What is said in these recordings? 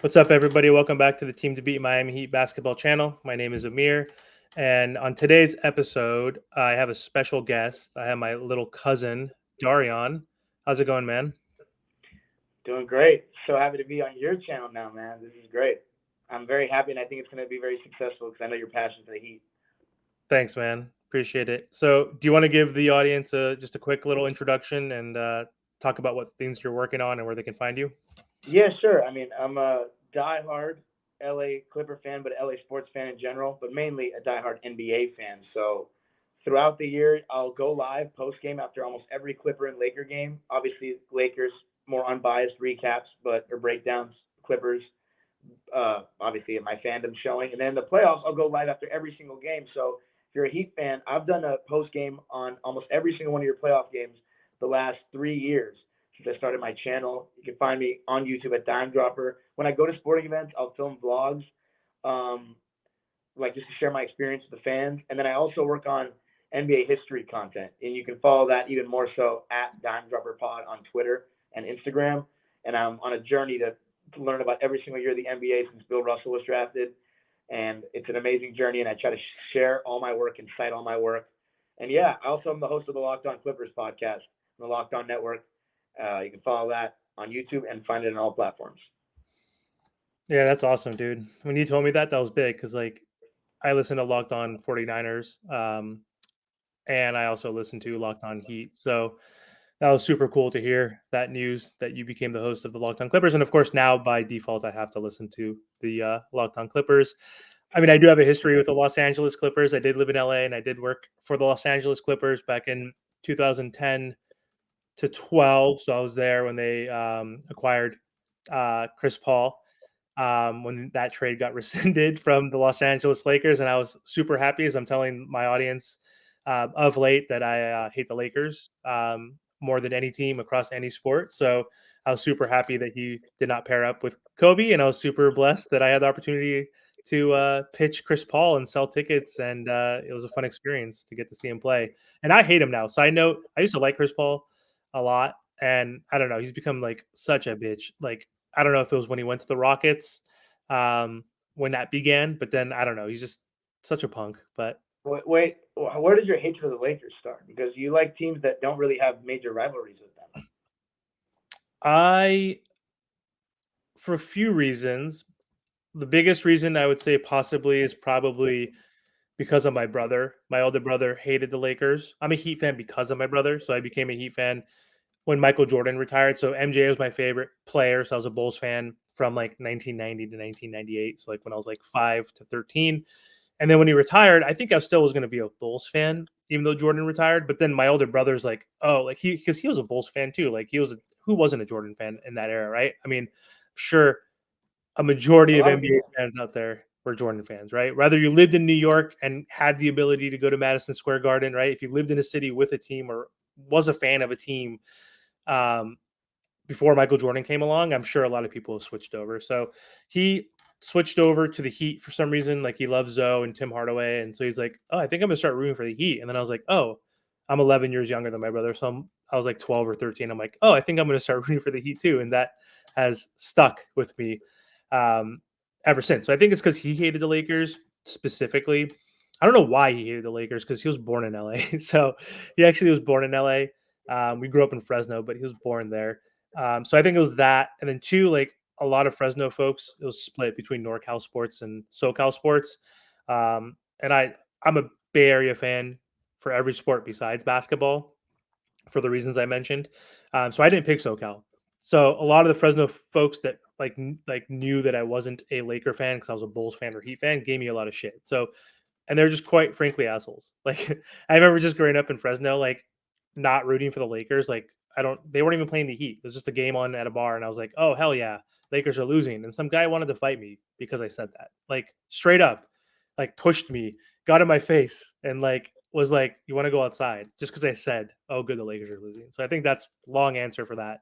What's up, everybody? Welcome back to the Team to Beat Miami Heat basketball channel. My name is Amir, and on today's episode, I have a special guest. I have my little cousin, Darian. How's it going, man? Doing great. So happy to be on your channel now, man. This is great. I'm very happy, and I think it's going to be very successful because I know your passion for the Heat. Thanks, man. Appreciate it. So, do you want to give the audience just a quick little introduction and talk about what things you're working on and where they can find you? Yeah, sure. I mean, I'm a diehard LA Clipper fan, but LA sports fan in general, but mainly a diehard NBA fan. So throughout the year, I'll go live post game after almost every Clipper and Laker game. Obviously, Lakers more unbiased recaps, but or breakdowns. Clippers, obviously my fandom showing, and then the playoffs, I'll go live after every single game. So if you're a Heat fan, I've done a post game on almost every single one of your playoff games the last 3 years since I started my channel. You can find me on YouTube at Dime Dropper. When I go to sporting events, I'll film vlogs, um, like just to share my experience with the fans. And then I also work on NBA history content, and you can follow that even more so at Dime Dropper Pod on Twitter and Instagram. And I'm on a journey to learn about every single year of the NBA since Bill Russell was drafted. And it's an amazing journey, and I try to share all my work and cite all my work. And yeah, I also am the host of the Locked On Clippers podcast on the Locked On Network. You can follow that on YouTube and find it on all platforms. Yeah, that's awesome, dude. When you told me that was big because, like, I listen to Locked On 49ers, and I also listen to Locked On Heat. So, that was super cool to hear that news that you became the host of the Locked On Clippers. And of course, now by default, I have to listen to the Locked On Clippers. I mean, I do have a history with the Los Angeles Clippers. I did live in LA and I did work for the Los Angeles Clippers back in 2010 to 12. So I was there when they acquired Chris Paul, when that trade got rescinded from the Los Angeles Lakers. And I was super happy, as I'm telling my audience of late, that I hate the Lakers more than any team across any sport. So I was super happy that he did not pair up with Kobe. And I was super blessed that I had the opportunity to pitch Chris Paul and sell tickets. And it was a fun experience to get to see him play. And I hate him now. Side note, I used to like Chris Paul a lot. And I don't know, he's become like such a bitch. Like, I don't know if it was when he went to the Rockets, um, when that began, but then I don't know. He's just such a punk. But Wait, where does your hatred for the Lakers start? Because you like teams that don't really have major rivalries with them. I, for a few reasons, the biggest reason I would say possibly is probably because of my brother. My older brother hated the Lakers. I'm a Heat fan because of my brother, so I became a Heat fan when Michael Jordan retired. So MJ was my favorite player. So I was a Bulls fan from like 1990 to 1998. So like when I was like 5 to 13. And then when he retired, I think I still was going to be a Bulls fan, even though Jordan retired. But then my older brother's like, oh, like because he was a Bulls fan too. Like who wasn't a Jordan fan in that era, right? I mean, sure, a A majority of lot of NBA people. fans out there were Jordan fans, right? Whether you lived in New York and had the ability to go to Madison Square Garden, right? If you lived in a city with a team or was a fan of a team, um, before Michael Jordan came along, I'm sure a lot of people have switched over. So he switched over to the Heat for some reason. Like he loves Zoe and Tim Hardaway, and so he's like, "Oh, I think I'm gonna start rooting for the Heat." And then I was like, "Oh, I'm 11 years younger than my brother, so I was like 12 or 13. I'm like, "Oh, I think I'm gonna start rooting for the Heat too," and that has stuck with me um, ever since. So I think it's because he hated the Lakers specifically. I don't know why he hated the Lakers because he was born in LA. So he actually was born in LA. We grew up in Fresno, but he was born there. So I think it was that, and then two, like a lot of Fresno folks, it was split between NorCal sports and SoCal sports. And I'm a Bay Area fan for every sport besides basketball for the reasons I mentioned. So I didn't pick SoCal. So a lot of the Fresno folks that like knew that I wasn't a Laker fan because I was a Bulls fan or Heat fan gave me a lot of shit. So and they're just quite frankly assholes. Like I remember just growing up in Fresno, like not rooting for the Lakers. Like I don't, they weren't even playing the Heat. It was just a game on at a bar, and I was like, oh hell yeah, Lakers are losing. And some guy wanted to fight me because I said that, like straight up, like pushed me, got in my face, and like was like, you want to go outside just because I said, oh good, the Lakers are losing. So I think that's long answer for that.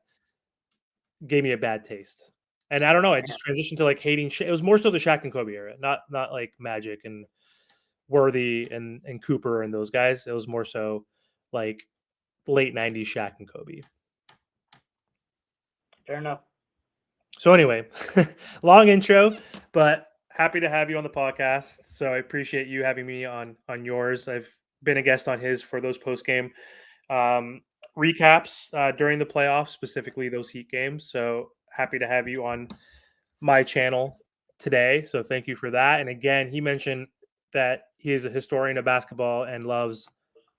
Gave me a bad taste. And I don't know, I just transitioned to like hating. It was more so the Shaq and Kobe era, not like Magic and Worthy and Cooper and those guys. It was more so like late '90s Shaq and Kobe. Fair enough. So anyway, long intro, but happy to have you on the podcast. So I appreciate you having me on yours. I've been a guest on his for those post game um, recaps during the playoffs, specifically those Heat games. So happy to have you on my channel today. So thank you for that. And again, he mentioned that he is a historian of basketball and loves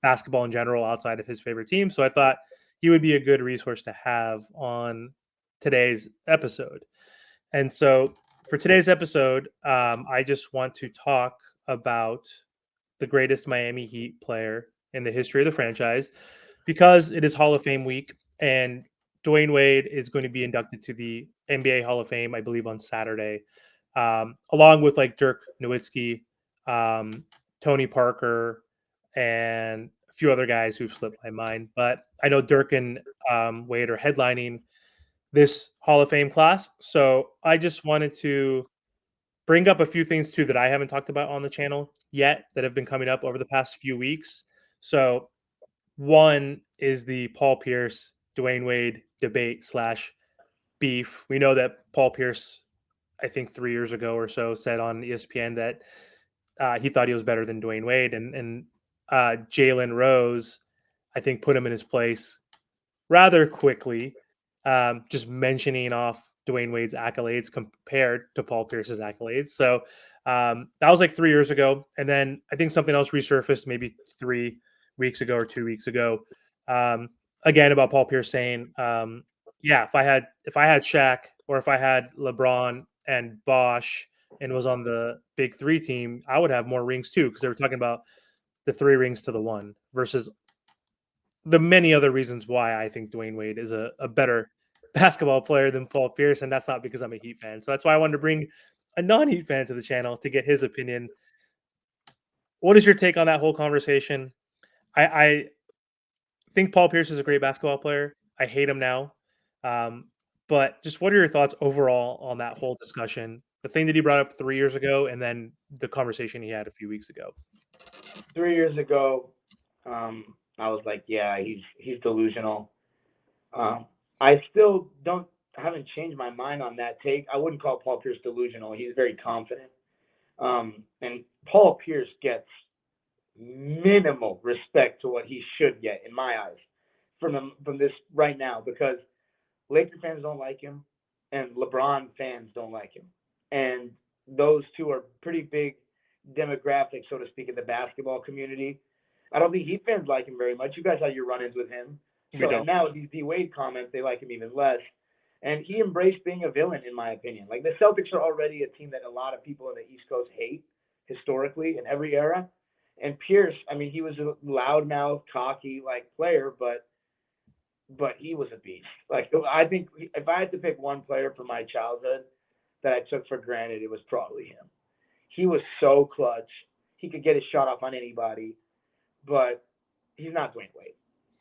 basketball in general outside of his favorite team. So I thought he would be a good resource to have on today's episode. And so for today's episode, I just want to talk about the greatest Miami Heat player in the history of the franchise because it is Hall of Fame week and Dwayne Wade is going to be inducted to the NBA Hall of Fame, I believe, on Saturday, along with like Dirk Nowitzki, um, Tony Parker, and a few other guys who've slipped my mind. But I know Dirk and Wade are headlining this Hall of Fame class. So I just wanted to bring up a few things too that I haven't talked about on the channel yet that have been coming up over the past few weeks. So one is the Paul Pierce Dwayne Wade debate slash beef. We know that Paul Pierce, I think 3 years ago or so, said on ESPN that he thought he was better than Dwayne Wade, and Jalen Rose, I think, put him in his place rather quickly, just mentioning off Dwayne Wade's accolades compared to Paul Pierce's accolades. So that was like 3 years ago. And then I think something else resurfaced maybe 3 weeks ago or 2 weeks ago. Um, again, about Paul Pierce saying, yeah, if I had Shaq or if I had LeBron and Bosch and was on the big three team, I would have more rings too, because they were talking about the three rings to the one versus the many other reasons why I think Dwayne Wade is a better basketball player than Paul Pierce, and that's not because I'm a Heat fan. So that's why I wanted to bring a non-Heat fan to the channel to get his opinion. What is your take on that whole conversation? I think Paul Pierce is a great basketball player. I hate him now. Um, but just what are your thoughts overall on that whole discussion? The thing that he brought up 3 years ago, and then the conversation he had a few weeks ago. 3 years ago, I was like, yeah, he's delusional. Um, I still don't haven't changed my mind on that take. I wouldn't call Paul Pierce delusional. He's very confident. And Paul Pierce gets minimal respect to what he should get in my eyes from this right now because Laker fans don't like him and LeBron fans don't like him. And those two are pretty big demographics, so to speak, in the basketball community. I don't think Heat fans like him very much. You guys had your run-ins with him. We So and don't. now with these D Wade comments, they like him even less. And he embraced being a villain, in my opinion. Like the Celtics are already a team that a lot of people in the East Coast hate historically in every era. And Pierce, I mean, he was a loudmouth, cocky like player, but he was a beast. Like I think if I had to pick one player from my childhood that I took for granted, it was probably him. He was so clutch. He could get his shot off on anybody, but he's not Dwayne Wade.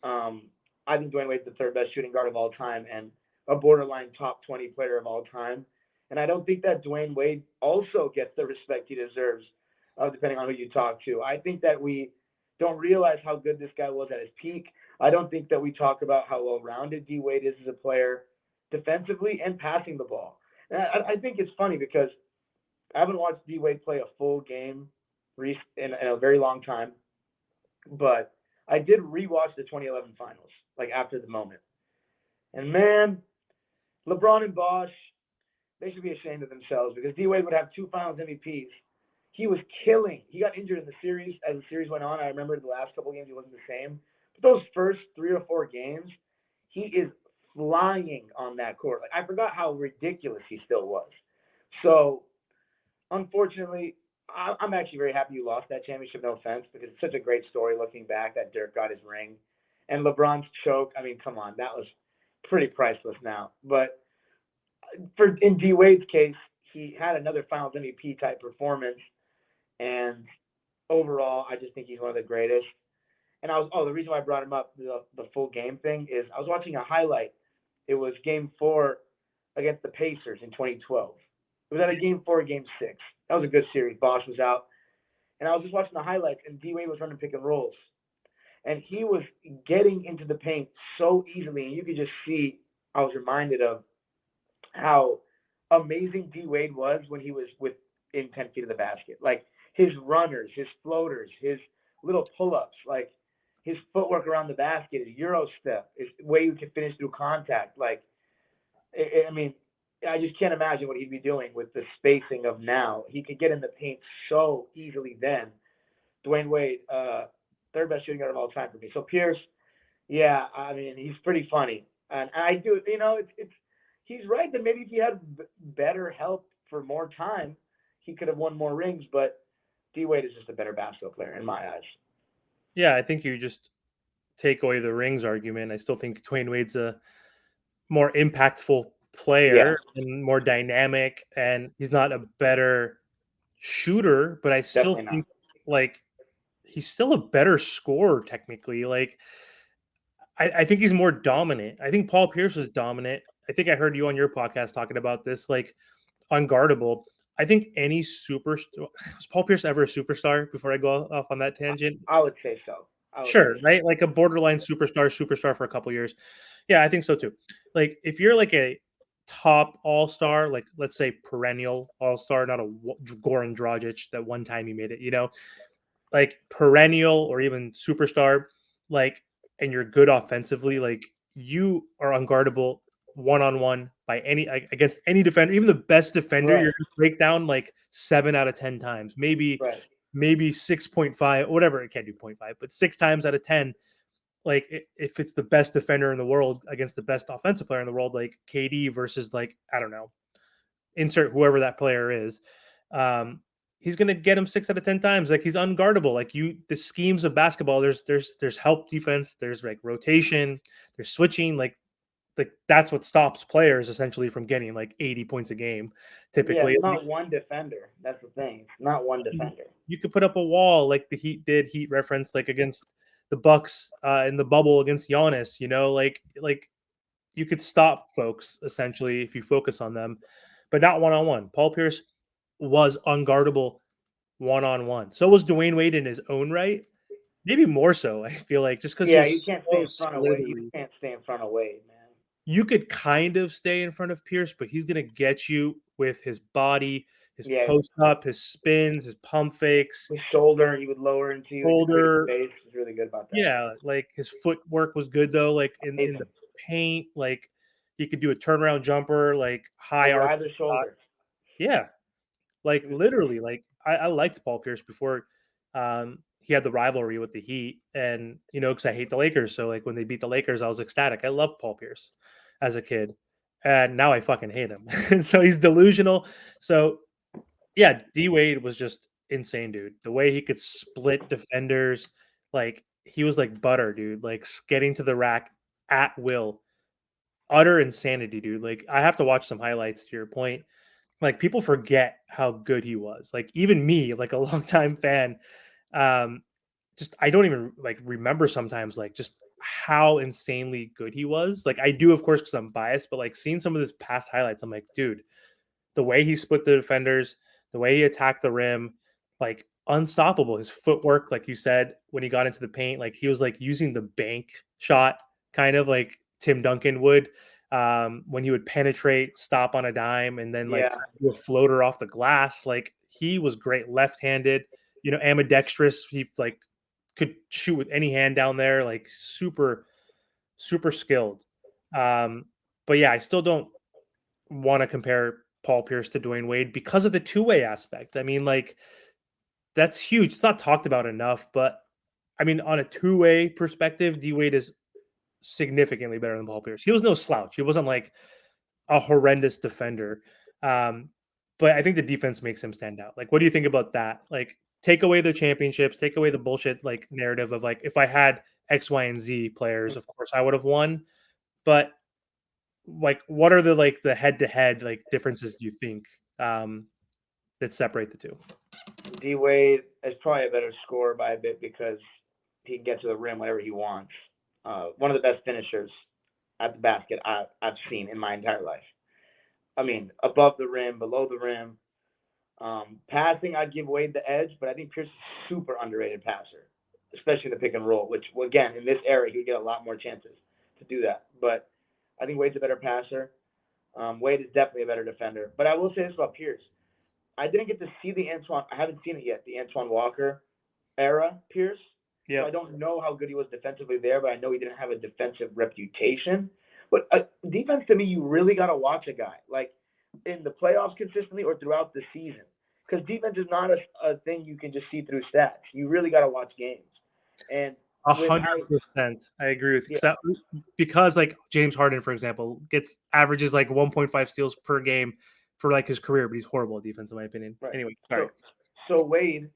Um, I think Dwayne Wade's the third best shooting guard of all time and a borderline top 20 player of all time. And I don't think that Dwayne Wade also gets the respect he deserves, depending on who you talk to. I think that we don't realize how good this guy was at his peak. I don't think that we talk about how well rounded D Wade is as a player, defensively and passing the ball. And I think it's funny because I haven't watched D Wade play a full game in a very long time, but I did rewatch the 2011 finals, like after the moment. And man, LeBron and Bosch, they should be ashamed of themselves because D Wade would have two Finals MVPs. He was killing. He got injured in the series as the series went on. I remember the last couple games he wasn't the same, but those first 3 or 4 games, he is flying on that court. Like I forgot how ridiculous he still was. So unfortunately, I'm actually very happy you lost that championship. No offense, because it's such a great story looking back that Dirk got his ring, and LeBron's choke. I mean, come on, that was pretty priceless now. But for in D Wade's case, he had another Finals MVP type performance, and overall, I just think he's one of the greatest. And the reason why I brought him up the full game thing is I was watching a highlight. It was Game 4 against the Pacers in 2012. It was at a Game 4, Game 6. That was a good series. Bosch was out, and I was just watching the highlights, and D Wade was running pick and rolls, and he was getting into the paint so easily, and you could just see. I was reminded of how amazing D Wade was when he was within 10 feet of the basket. Like his runners, his floaters, his little pull ups, like his footwork around the basket, his Euro step, his way he could finish through contact. Like, I mean, I just can't imagine what he'd be doing with the spacing of now. He could get in the paint so easily then. Dwyane Wade, third best shooting guard of all time for me. So Pierce, yeah, I mean, he's pretty funny, and I do, it's he's right that maybe if he had better help for more time, he could have won more rings. But D Wade is just a better basketball player in my eyes. Yeah, I think you just take away the rings argument. I still think Dwayne Wade's a more impactful Yeah, player and more dynamic, and he's not a better shooter, but I still definitely not. think like he's still a better scorer technically. Like I think he's more dominant. I think Paul Pierce was dominant. I think I heard you on your podcast talking about this, like unguardable. I think any superstar was Paul Pierce ever a superstar before I go off on that tangent? I would say so. I would Sure, say so. right? Like a borderline superstar for a couple years. Yeah, I think so too. Like if you're like a top all-star, like let's say perennial all-star, not a Goran Dragic that one time he made it, like perennial or even superstar, like and you're good offensively, like you are unguardable one on one by against any defender, even the best defender, you're Right, gonna break down like 7 out of 10 times, right. maybe 6.5, whatever. It can't do 0.5, but 6 times out of 10, like if it's the best defender in the world against the best offensive player in the world, like KD versus like I don't know, insert whoever that player is, um, he's gonna get him 6 out of 10 times. Like he's unguardable. Like the schemes of basketball. There's help defense. There's like rotation. There's switching. Like that's what stops players essentially from getting like 80 points a game, Yeah, typically. it's not one defender. That's the thing. It's not one defender. You could put up a wall like the Heat did. Heat reference like against the Bucks in the bubble against Giannis. Like you could stop folks essentially if you focus on them, but not one on one. Paul Pierce was unguardable one on one. So was Dwayne Wade in his own right. Maybe more so. I feel like just because he Yeah, you was can't stay so in front of Wade. You slithery. can't stay in front of Wade, man. You could kind of stay in front of Pierce, but he's gonna get you with his body, his Yeah, post up, his spins, his pump fakes, his shoulder, he would lower into you into create shoulder. space. He's really good about that. Yeah, like his footwork was good though. Like in the Amazing. paint, like he could do a turnaround jumper, like high Over arc either shot. shoulder. Yeah, like He was literally, like I liked Paul Pierce before he had the rivalry with the Heat, and because I hate the Lakers, so like when they beat the Lakers, I was ecstatic. I loved Paul Pierce as a kid, and now I fucking hate him. And so he's delusional. So yeah, D Wade was just insane, dude. The way he could split defenders, like he was like butter, dude. Like getting to the rack at will, utter insanity, dude. Like I have to watch some highlights to your point. Like people forget how good he was. Like even me, like a longtime fan, um, just I don't even like remember sometimes like just how insanely good he was. Like I do, of course, because I'm biased, but like seeing some of his past highlights, I'm like, dude, the way he split the defenders, the way he attacked the rim, like unstoppable. His footwork, like you said, when he got into the paint, like he was like using the bank shot, kind of like Tim Duncan would, when he would penetrate, stop on a dime, and then like yeah, do a floater off the glass. Like he was great, left-handed, ambidextrous. He like could shoot with any hand down there, like super skilled. Um, but yeah, I still don't want to compare Paul Pierce to Dwayne Wade because of the two-way aspect. I mean, like that's huge. It's not talked about enough, but I mean, on a two-way perspective, D Wade is significantly better than Paul Pierce. He was no slouch. He wasn't like a horrendous defender. Um, but I think the defense makes him stand out. Like, what do you think about that? Like, take away the championships, take away the bullshit like narrative of like if I had X, Y, and Z players, of course I would have won. But like what are the like the head to head like differences do you think um that separate the two? D Wade is probably a better scorer by a bit because he can get to the rim whenever he wants. One of the best finishers at the basket I've seen in my entire life. I mean, above the rim, below the rim. Passing, I'd give Wade the edge, but I think Pierce is a super underrated passer, especially in the pick and roll, which, well, again, in this era, he'd get a lot more chances to do that. But I think Wade's a better passer. Wade is definitely a better defender. But I will say this about Pierce. I didn't get to see the Antoine. I haven't seen it yet. The Antoine Walker era Pierce. So I Yep. don't know how good he was defensively there, but I know he didn't have a defensive reputation. But defense to me, you really got to watch a guy like in the playoffs consistently or throughout the season, because defense is not a thing you can just see through stats. You really got to watch games. And A with hundred how percent, I agree with you. yeah Because like James Harden, for example, gets averages like 1.5 steals per game for like his career, but he's horrible at defense, in my opinion. right. Anyway, sorry. So Wade,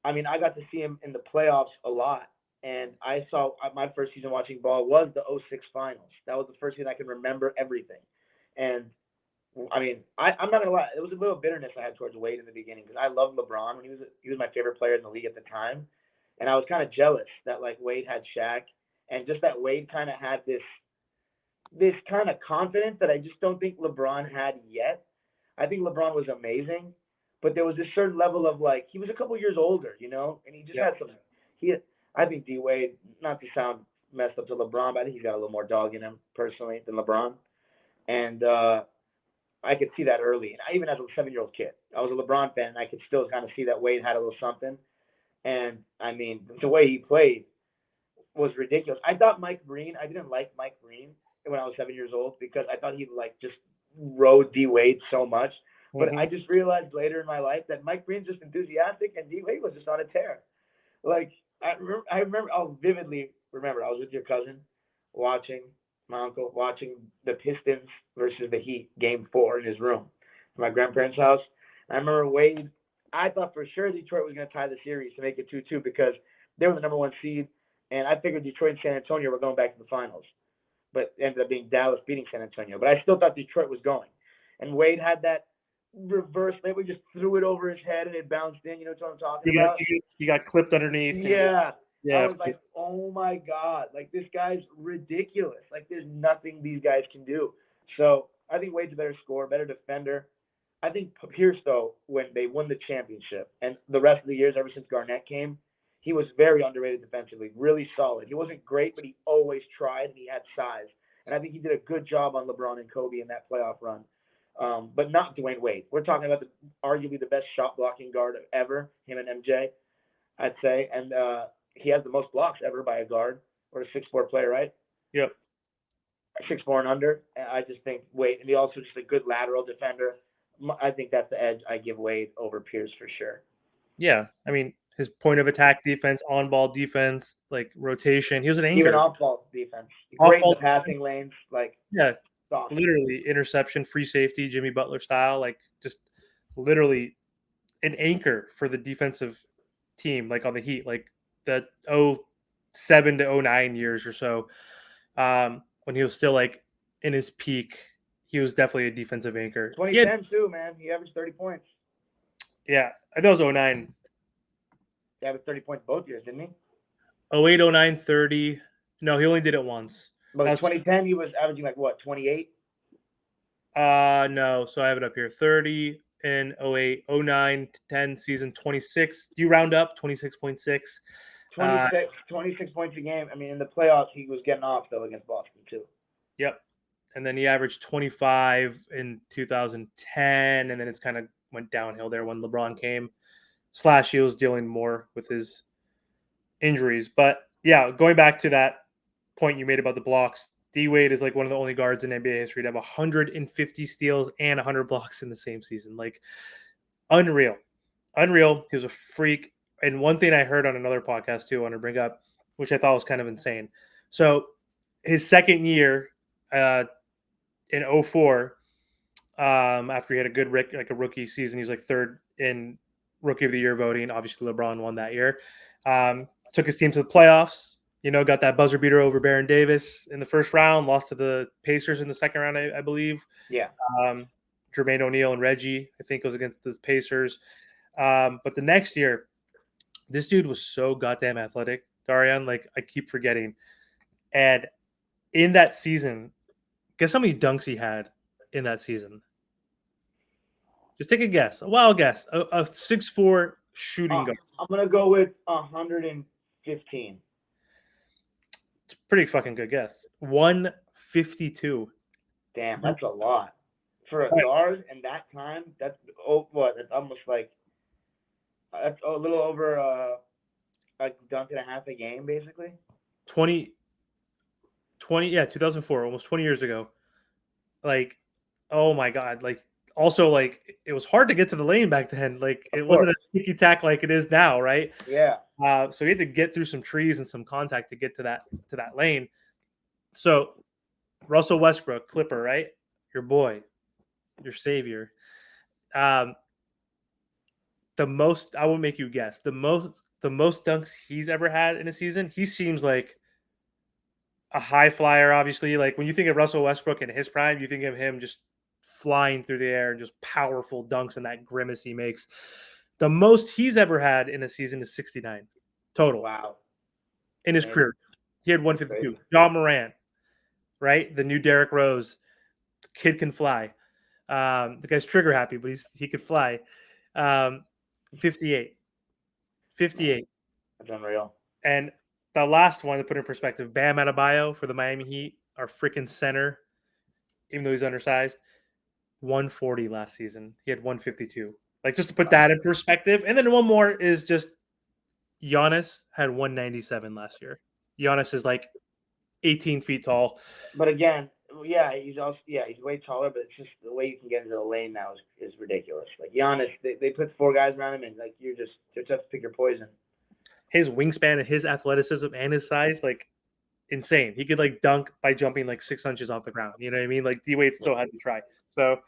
I mean, I got to see him in the playoffs a lot, and I saw my first season watching ball was the '06 finals. That was the first season I can remember everything, and I mean, I'm not gonna lie, it was a little bitterness I had towards Wade in the beginning because I loved LeBron when he was my favorite player in the league at the time, and I was kind of jealous that like Wade had Shaq, and just that Wade kind of had this kind of confidence that I just don't think LeBron had yet. I think LeBron was amazing, but there was this certain level of like he was a couple years older, and he just Yep. had some. He, I think D Wade, not to sound messed up to LeBron, but I think he's got a little more dog in him personally than LeBron, and I could see that early. And I, even as a 7-year-old kid, I was a LeBron fan, and I could still kind of see that Wade had a little something. And I mean, the way he played was ridiculous. I thought Mike Breen. I didn't like Mike Breen when I was 7 years old because I thought he like just rode D Wade so much. But I Hmm. just realized later in my life that Mike Breen's just enthusiastic and D Wade was just on a tear. Like I remember, I'll vividly remember. I was with your cousin, watching my uncle watching the Pistons versus the Heat game 4 in his room, at my grandparents' house. And I remember Wade. I thought for sure Detroit was going to tie the series to make it 2-2 because they were the number one seed, and I figured Detroit and San Antonio were going back to the finals, but it ended up being Dallas beating San Antonio. But I still thought Detroit was going, and Wade had that reverse. Maybe just threw it over his head and it bounced in. You know what I'm talking He got about? he got clipped underneath, and Yeah. I yeah, was like, oh my God, like this guy's ridiculous. Like there's nothing these guys can do. So I think Wade's a better scorer, better defender. I think Pierce, though, when they won the championship and the rest of the years ever since Garnett came, he was very underrated defensively, really solid. He wasn't great, but he always tried and he had size. And I think he did a good job on LeBron and Kobe in that playoff run. But not Dwayne Wade. We're talking about arguably the best shot blocking guard ever, him and MJ. I'd say, and he has the most blocks ever by a guard or a 6'4" player, right? yep, 6'4" and under. And I just think Wade, and he also just a good lateral defender. I think that's the edge I give Wade over Pierce for sure. yeah. I mean, his point of attack defense, on ball defense, like rotation. He was an Even anchor. off ball defense, Off great in the ball, passing lanes, like yeah, sauce. literally interception, free safety, Jimmy Butler style, like just literally an anchor for the defensive team, like on the Heat, like the 07 to '09 years or so, when he was still like in his peak. He was definitely a defensive anchor. He had, 2010 too, man. He averaged 30 points. yeah, I know it was '09. He averaged 30 points both years, didn't he? 08, '09, 30. No, he only did it once. That But was 2010, he was averaging like what, 28? no, so I have it up here. 30 in '08, '09 to 10 season, 26. Do you round up 26.6? Uh 26 points a game. I mean, in the playoffs, he was getting off though against Boston too. yep. And then he averaged 25 in 2010, and then it's kind of went downhill there when LeBron came. Slash, he was dealing more with his injuries. But yeah, going back to that point you made about the blocks, D Wade is like one of the only guards in NBA history to have 150 steals and 100 blocks in the same season. Like unreal, unreal. He was a freak. And one thing I heard on another podcast too, I want to bring up, which I thought was kind of insane. So his second year in '04, after he had a good like a rookie season, he was like third in rookie of the year voting. Obviously, LeBron won that year. Took his team to the playoffs. Got that buzzer beater over Baron Davis in the first round. Lost to the Pacers in the second round, I believe. Yeah. Jermaine O'Neal and Reggie, I think, was against the Pacers. But the next year, this dude was so goddamn athletic, Darian. Like I keep forgetting. And in that season, guess how many dunks he had in that season? Just take a guess, a wild guess. A 6'4" shooting guard. I'm gonna go with 115. It's a pretty fucking good guess. 152. Damn, that's a lot. for a Right. guard in that time, that's that's almost like that's a little over a dunk and a half a game, basically. 20, 2004, almost 20 years ago. Like, oh my god, like also like it was hard to get to the lane back then. Like Of it wasn't course. a sticky tack like it is now, right? Yeah. So we had to get through some trees and some contact to get to that lane. So Russell Westbrook, Clipper, right? Your boy, your savior. Um, the most I will make you guess the most dunks he's ever had in a season. He seems like a high flyer, obviously. Like when you think of Russell Westbrook in his prime, you think of him just flying through the air and just powerful dunks and that grimace he makes. The most he's ever had in a season is 69 total Wow. in his Amazing. career. He had Crazy. 152. John Morant, right? The new Derrick Rose. The kid can fly. The guy's trigger happy, but he could fly. Um, 58. Man, 58. that's unreal. And the last one to put in perspective, Bam Adebayo for the Miami Heat, our freaking center, even though he's undersized, 140 last season. He had 152. Like just to put that in perspective. And then one more is just Giannis had 197 last year. Giannis is like 18 feet tall. But again, yeah, he's way taller, but it's just the way you can get into the lane now is ridiculous. Like Giannis, they put four guys around him, and like you're just have to pick your poison. His wingspan and his athleticism and his size, like insane. He could like dunk by jumping like 6 inches off the ground. You know what I mean? Like D Wade still had to try. So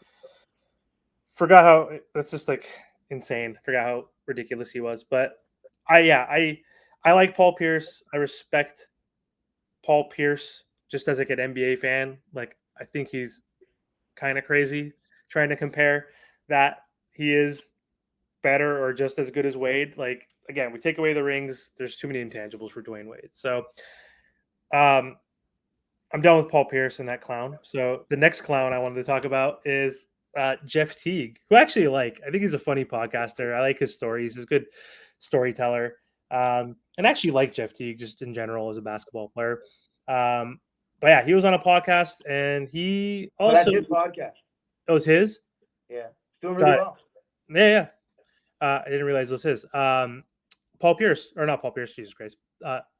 forgot how that's just like insane. Forgot how ridiculous he was. But I like Paul Pierce. I respect Paul Pierce just as like an NBA fan. Like I think he's kind of crazy trying to compare that he is better or just as good as Wade. Like again, we take away the rings. There's too many intangibles for Dwayne Wade. So um, I'm done with Paul Pierce and that clown. So the next clown I wanted to talk about is Jeff Teague, who actually like. I think he's a funny podcaster. I like his stories. He's a good storyteller. And actually like Jeff Teague just in general as a basketball player. Um, but yeah, he was on a podcast and he But that's also his podcast. it was his. Yeah, he's doing really Got it. well. Yeah, yeah. I didn't realize it was his. Paul Pierce or not Paul Pierce? Jesus Christ.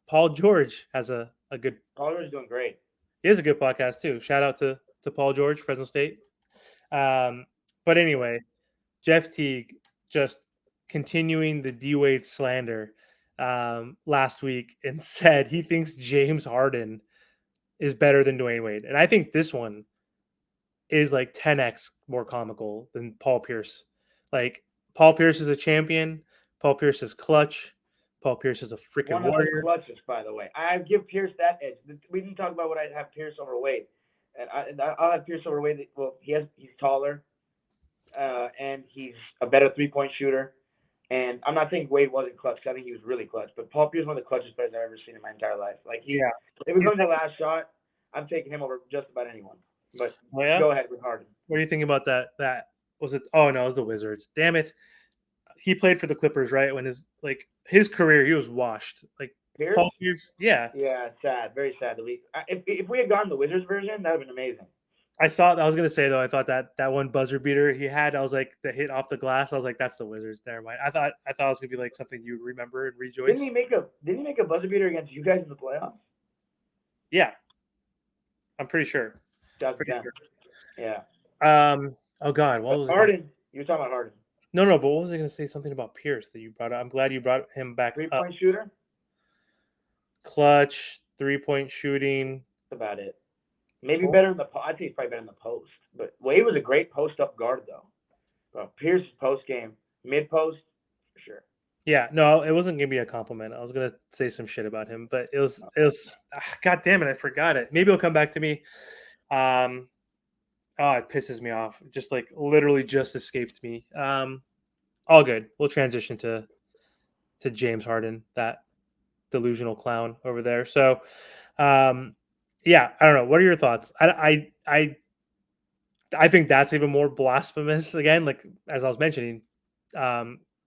Paul George has a good. Oliver's doing great. He has a good podcast too. Shout out to Paul George, Fresno State. But anyway, Jeff Teague just continuing the D Wade slander last week and said he thinks James Harden is better than Dwayne Wade, and I think this one is like 10x more comical than Paul Pierce. Like Paul Pierce is a champion. Paul Pierce is clutch. Paul Pierce is a freaking One of the warrior. clutches, by the way. I give Pierce that edge. We didn't talk about what I'd have Pierce over Wade, I'll have Pierce over Wade. Well, he's taller, and he's a better 3-point shooter. And I'm not saying Wade wasn't clutch. I think he was really clutch. But Paul Pierce is one of the clutchest players I've ever seen in my entire life. Like Yeah. if it comes to the last shot, I'm taking him over just about anyone. But Oh, yeah? go ahead with Harden. What do you think about that? That was it. Oh no, it was the Wizards. Damn it. He played for the Clippers, right? When his career, he was washed. Like Pierce? Paul Pierce, yeah. Yeah, sad. Very sad. If we had gotten the Wizards version, that would have been amazing. I saw. I was gonna say though. I thought that one buzzer beater he had. I was like the hit off the glass. I was like, that's the Wizards. Never mind. I thought it was gonna be like something you remember and rejoice. Didn't he make a buzzer beater against you guys in the playoffs? Yeah, I'm pretty sure. That's Pretty them. sure. Yeah. Oh God, what was it? Harden? You were talking about Harden. No, but what was I gonna say? Something about Pierce that you brought up. I'm glad you brought him back up. 3-point shooter? Clutch, 3-point shooting. That's about it. Maybe better in the I'd say he's probably better in the post. But Wade was a great post up guard though. Pierce's post game, mid post, for sure. Yeah, no, it wasn't gonna be a compliment. I was gonna say some shit about him, but it was. God damn it, I forgot it. Maybe it'll come back to me. Oh, it pisses me off. Just like literally just escaped me. All good. We'll transition to James Harden, that delusional clown over there. So, yeah, I don't know. What are your thoughts? I think that's even more blasphemous. Again, like as I was mentioning,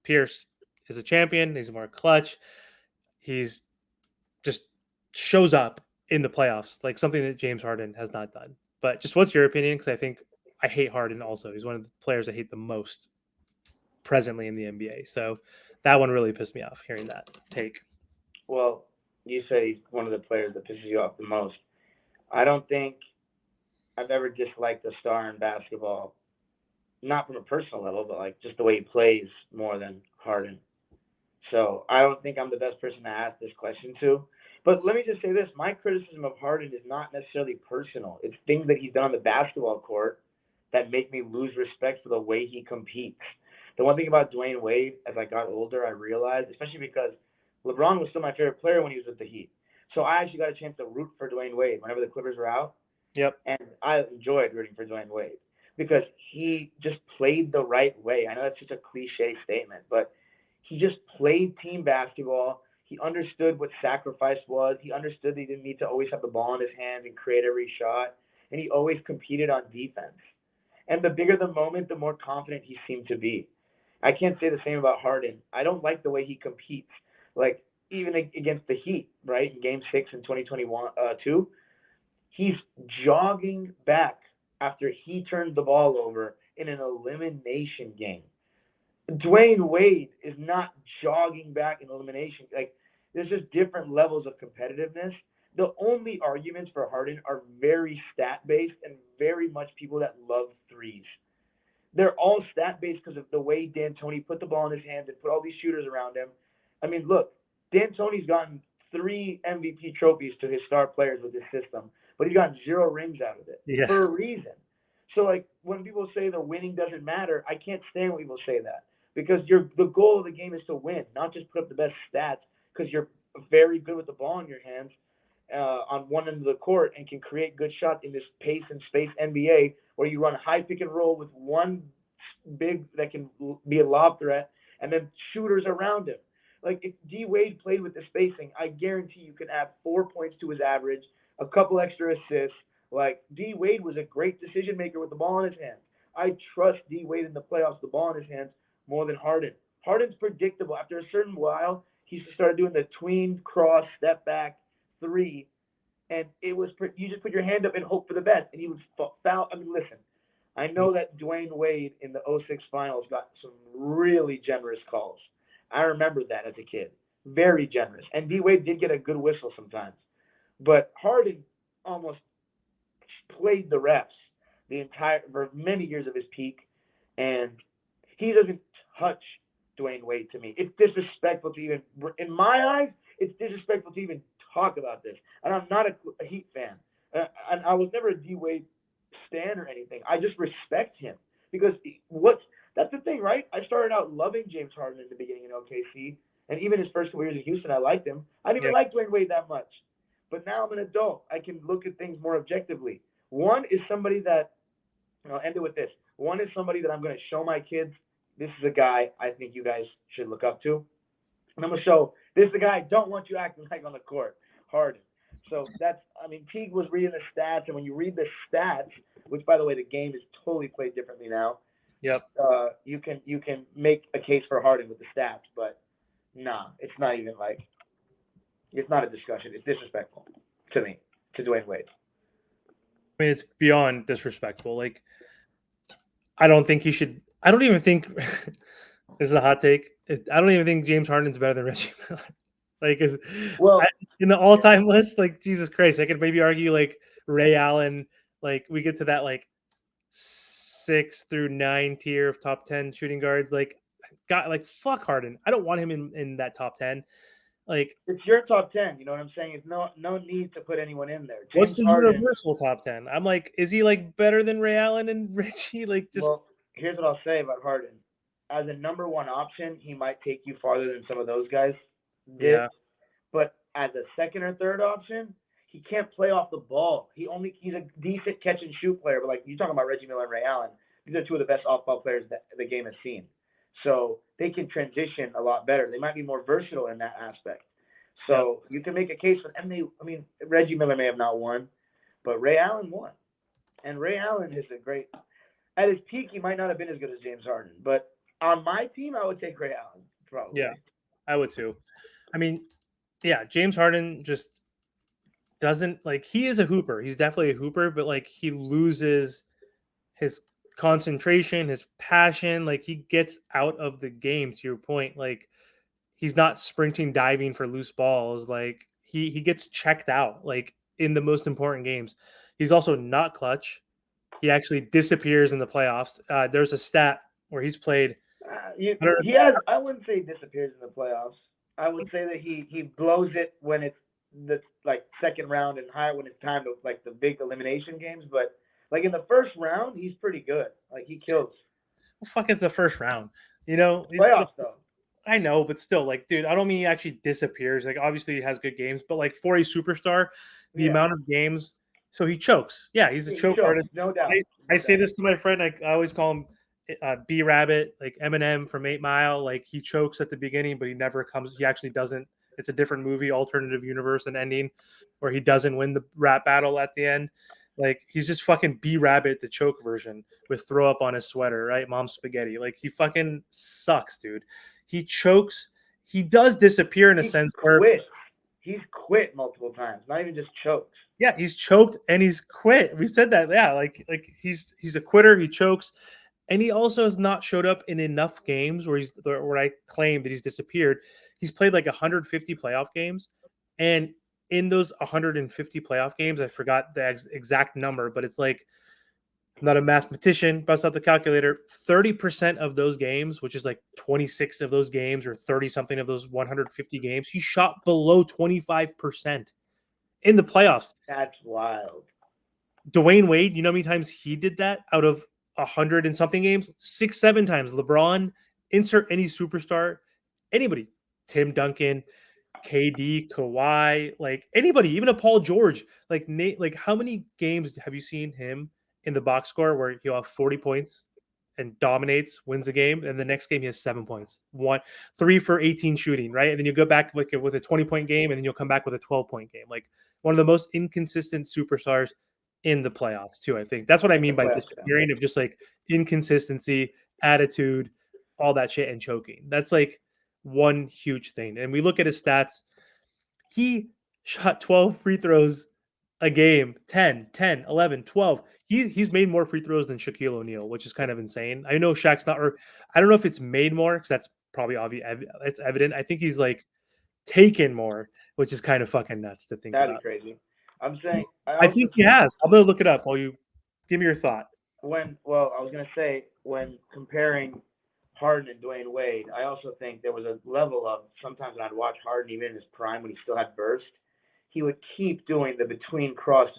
Pierce is a champion. He's more clutch. He's just shows up in the playoffs, like something that James Harden has not done. But just what's your opinion? Because I think I hate Harden also. He's one of the players I hate the most presently in the NBA. So that one really pissed me off hearing that take. Well, you say he's one of the players that pisses you off the most. I don't think I've ever disliked a star in basketball, not from a personal level, but like just the way he plays more than Harden. So I don't think I'm the best person to ask this question to. But let me just say this: my criticism of Harden is not necessarily personal. It's things that he's done on the basketball court that make me lose respect for the way he competes. The one thing about Dwyane Wade, as I got older, I realized, especially because LeBron was still my favorite player when he was with the Heat. So I actually got a chance to root for Dwyane Wade whenever the Clippers were out, Yep. and I enjoyed rooting for Dwyane Wade because he just played the right way. I know that's such a cliche statement, but he just played team basketball. He understood what sacrifice was. He understood that he didn't need to always have the ball in his hand and create every shot. And he always competed on defense. And the bigger the moment, the more confident he seemed to be. I can't say the same about Harden. I don't like the way he competes. Like, even against the Heat, right, in Game 6 in 2021, 2, he's jogging back after he turned the ball over in an elimination game. Dwyane Wade is not jogging back in elimination. Like, there's just different levels of competitiveness. The only arguments for Harden are very stat based and very much people that love threes. They're all stat based because of the way D'Antoni put the ball in his hands and put all these shooters around him. I mean, look, D'Antoni's gotten 3 MVP trophies to his star players with this system, but he's gotten 0 rings out of it Yeah. for a reason. So, like, when people say the winning doesn't matter, I can't stand when people say that because the goal of the game is to win, not just put up the best stats because you're very good with the ball in your hands on one end of the court and can create good shots in this pace and space NBA where you run high pick and roll with one big that can be a lob threat and then shooters around him. Like, if D Wade played with the spacing, I guarantee you could add 4 points to his average, a couple extra assists. Like, D Wade was a great decision maker with the ball in his hands. I trust D Wade in the playoffs, the ball in his hands, more than Harden. Harden's predictable. After a certain while, he started doing the tween cross step back 3, and it was you just put your hand up and hope for the best, and he would foul. I mean, listen, I know that Dwyane Wade in the '06 finals got some really generous calls. I remember that as a kid, very generous, and D Wade did get a good whistle sometimes, but Harden almost played the refs the entire for many years of his peak, and he doesn't touch Dwyane Wade to me. It's disrespectful to even, in my eyes, it's disrespectful to even talk about this. And I'm not a Heat fan. And I was never a D Wade stan or anything. I just respect him because that's the thing, right? I started out loving James Harden in the beginning in OKC, and even his first couple years in Houston, I liked him. I didn't even like Dwyane Wade that much. But now I'm an adult. I can look at things more objectively. One is somebody that, and I'll end it with this. One is somebody that I'm going to show my kids, this is a guy I think you guys should look up to. And I'm going to show, this is the guy I don't want you acting like on the court, Harden. So that's, I mean, Teague was reading the stats, and when you read the stats, which, by the way, the game is totally played differently now. Yep. You can make a case for Harden with the stats, but nah, it's not even like, it's not a discussion. It's disrespectful to me, to Dwyane Wade. I mean, it's beyond disrespectful. Like, I don't think he should. I don't even think this is a hot take. I don't even think James Harden's better than Reggie Miller. Like, in the all-time list, like, Jesus Christ, I could maybe argue like Ray Allen. Like, we get to that like 6 through 9 tier of top 10 shooting guards. Like, fuck Harden. I don't want him in that top 10. Like, it's your top 10. You know what I'm saying? It's no need to put anyone in there. James what's the Harden, universal top 10? I'm like, is he like better than Ray Allen and Reggie? Like, just well, here's what I'll say about Harden. As a number one option, he might take you farther than some of those guys did. Yeah. But as a second or third option, he can't play off the ball. He's a decent catch and shoot player. But like you're talking about Reggie Miller and Ray Allen, these are two of the best off-ball players that the game has seen. So they can transition a lot better. They might be more versatile in that aspect. So you can make a case for them. Reggie Miller may have not won, but Ray Allen won. And Ray Allen is a great – at his peak, he might not have been as good as James Harden. But on my team, I would take Ray Allen, probably. Yeah, I would too. I mean, yeah, James Harden just doesn't – like, he is a hooper. He's definitely a hooper, but, like, he loses his concentration, his passion, like he gets out of the game to your point. Like he's not sprinting, diving for loose balls. Like he gets checked out like in the most important games. He's also not clutch. He actually disappears in the playoffs. There's a stat where he's played. I don't He has. I wouldn't say he disappears in the playoffs. I would say that he blows it when it's the like second round and higher when it's time to like the big elimination games. But like in the first round, he's pretty good. Like he kills fuck it's the first round. You know, playoffs though. I know, but still, like, dude, I don't mean he actually disappears. Like, obviously, he has good games, but like for a superstar, the Yeah, amount of games, so he chokes. Yeah, he's a he choke chokes, artist. no doubt, I no say doubt. this to my friend. I always call him B Rabbit, like Eminem from 8 Mile. Like he chokes at the beginning, but he never comes. He actually doesn't. It's a different movie, alternative universe, and ending where he doesn't win the rap battle at the end. Like he's just fucking B Rabbit, the choke version with throw up on his sweater, right? Mom spaghetti. Like he fucking sucks, dude. He chokes. He does disappear in a He sense where, quit. He's quit multiple times, not even just chokes. yeah, he's choked and he's quit. We said that, yeah, like he's a quitter. He chokes, and he also has not showed up in enough games where I claim that he's disappeared. He's played like 150 playoff games, and in those 150 playoff games, I forgot the exact number, but it's like I'm not a mathematician, bust out the calculator. 30% of those games, which is like 26 of those games or 30 something of those 150 games, he shot below 25% in the playoffs. That's wild. Dwayne Wade, you know how many times he did that out of 100 and something games? 6, 7 times. LeBron, insert any superstar, anybody. Tim Duncan, KD, Kawhi, like anybody, even a Paul George. Like Nate, like how many games have you seen him in the box score where he'll have 40 points and dominates, wins a game, and the next game he has 7 points, 3 for 18 shooting, right? And then you go back like with a 20-point game, and then you'll come back with a 12-point game. Like one of the most inconsistent superstars in the playoffs, too. I think that's what I In the mean by playoffs, yeah. disappearing of just like inconsistency, attitude, all that shit, and choking. That's like one huge thing. And we look at his stats. He shot 12 free throws a game, 10, 10, 11, 12. He's made more free throws than Shaquille O'Neal, which is kind of insane. I know Shaq's not, or I don't know if it's made more because that's probably obvious. It's evident. I think he's like taken more, which is kind of fucking nuts to think That'd be about. crazy. I'm saying I I also think he think has. I'm gonna look it up while you give me your thought. I was gonna say when comparing Harden and Dwyane Wade, I also think there was a level of sometimes when I'd watch Harden even in his prime when he still had burst, he would keep doing the between cross,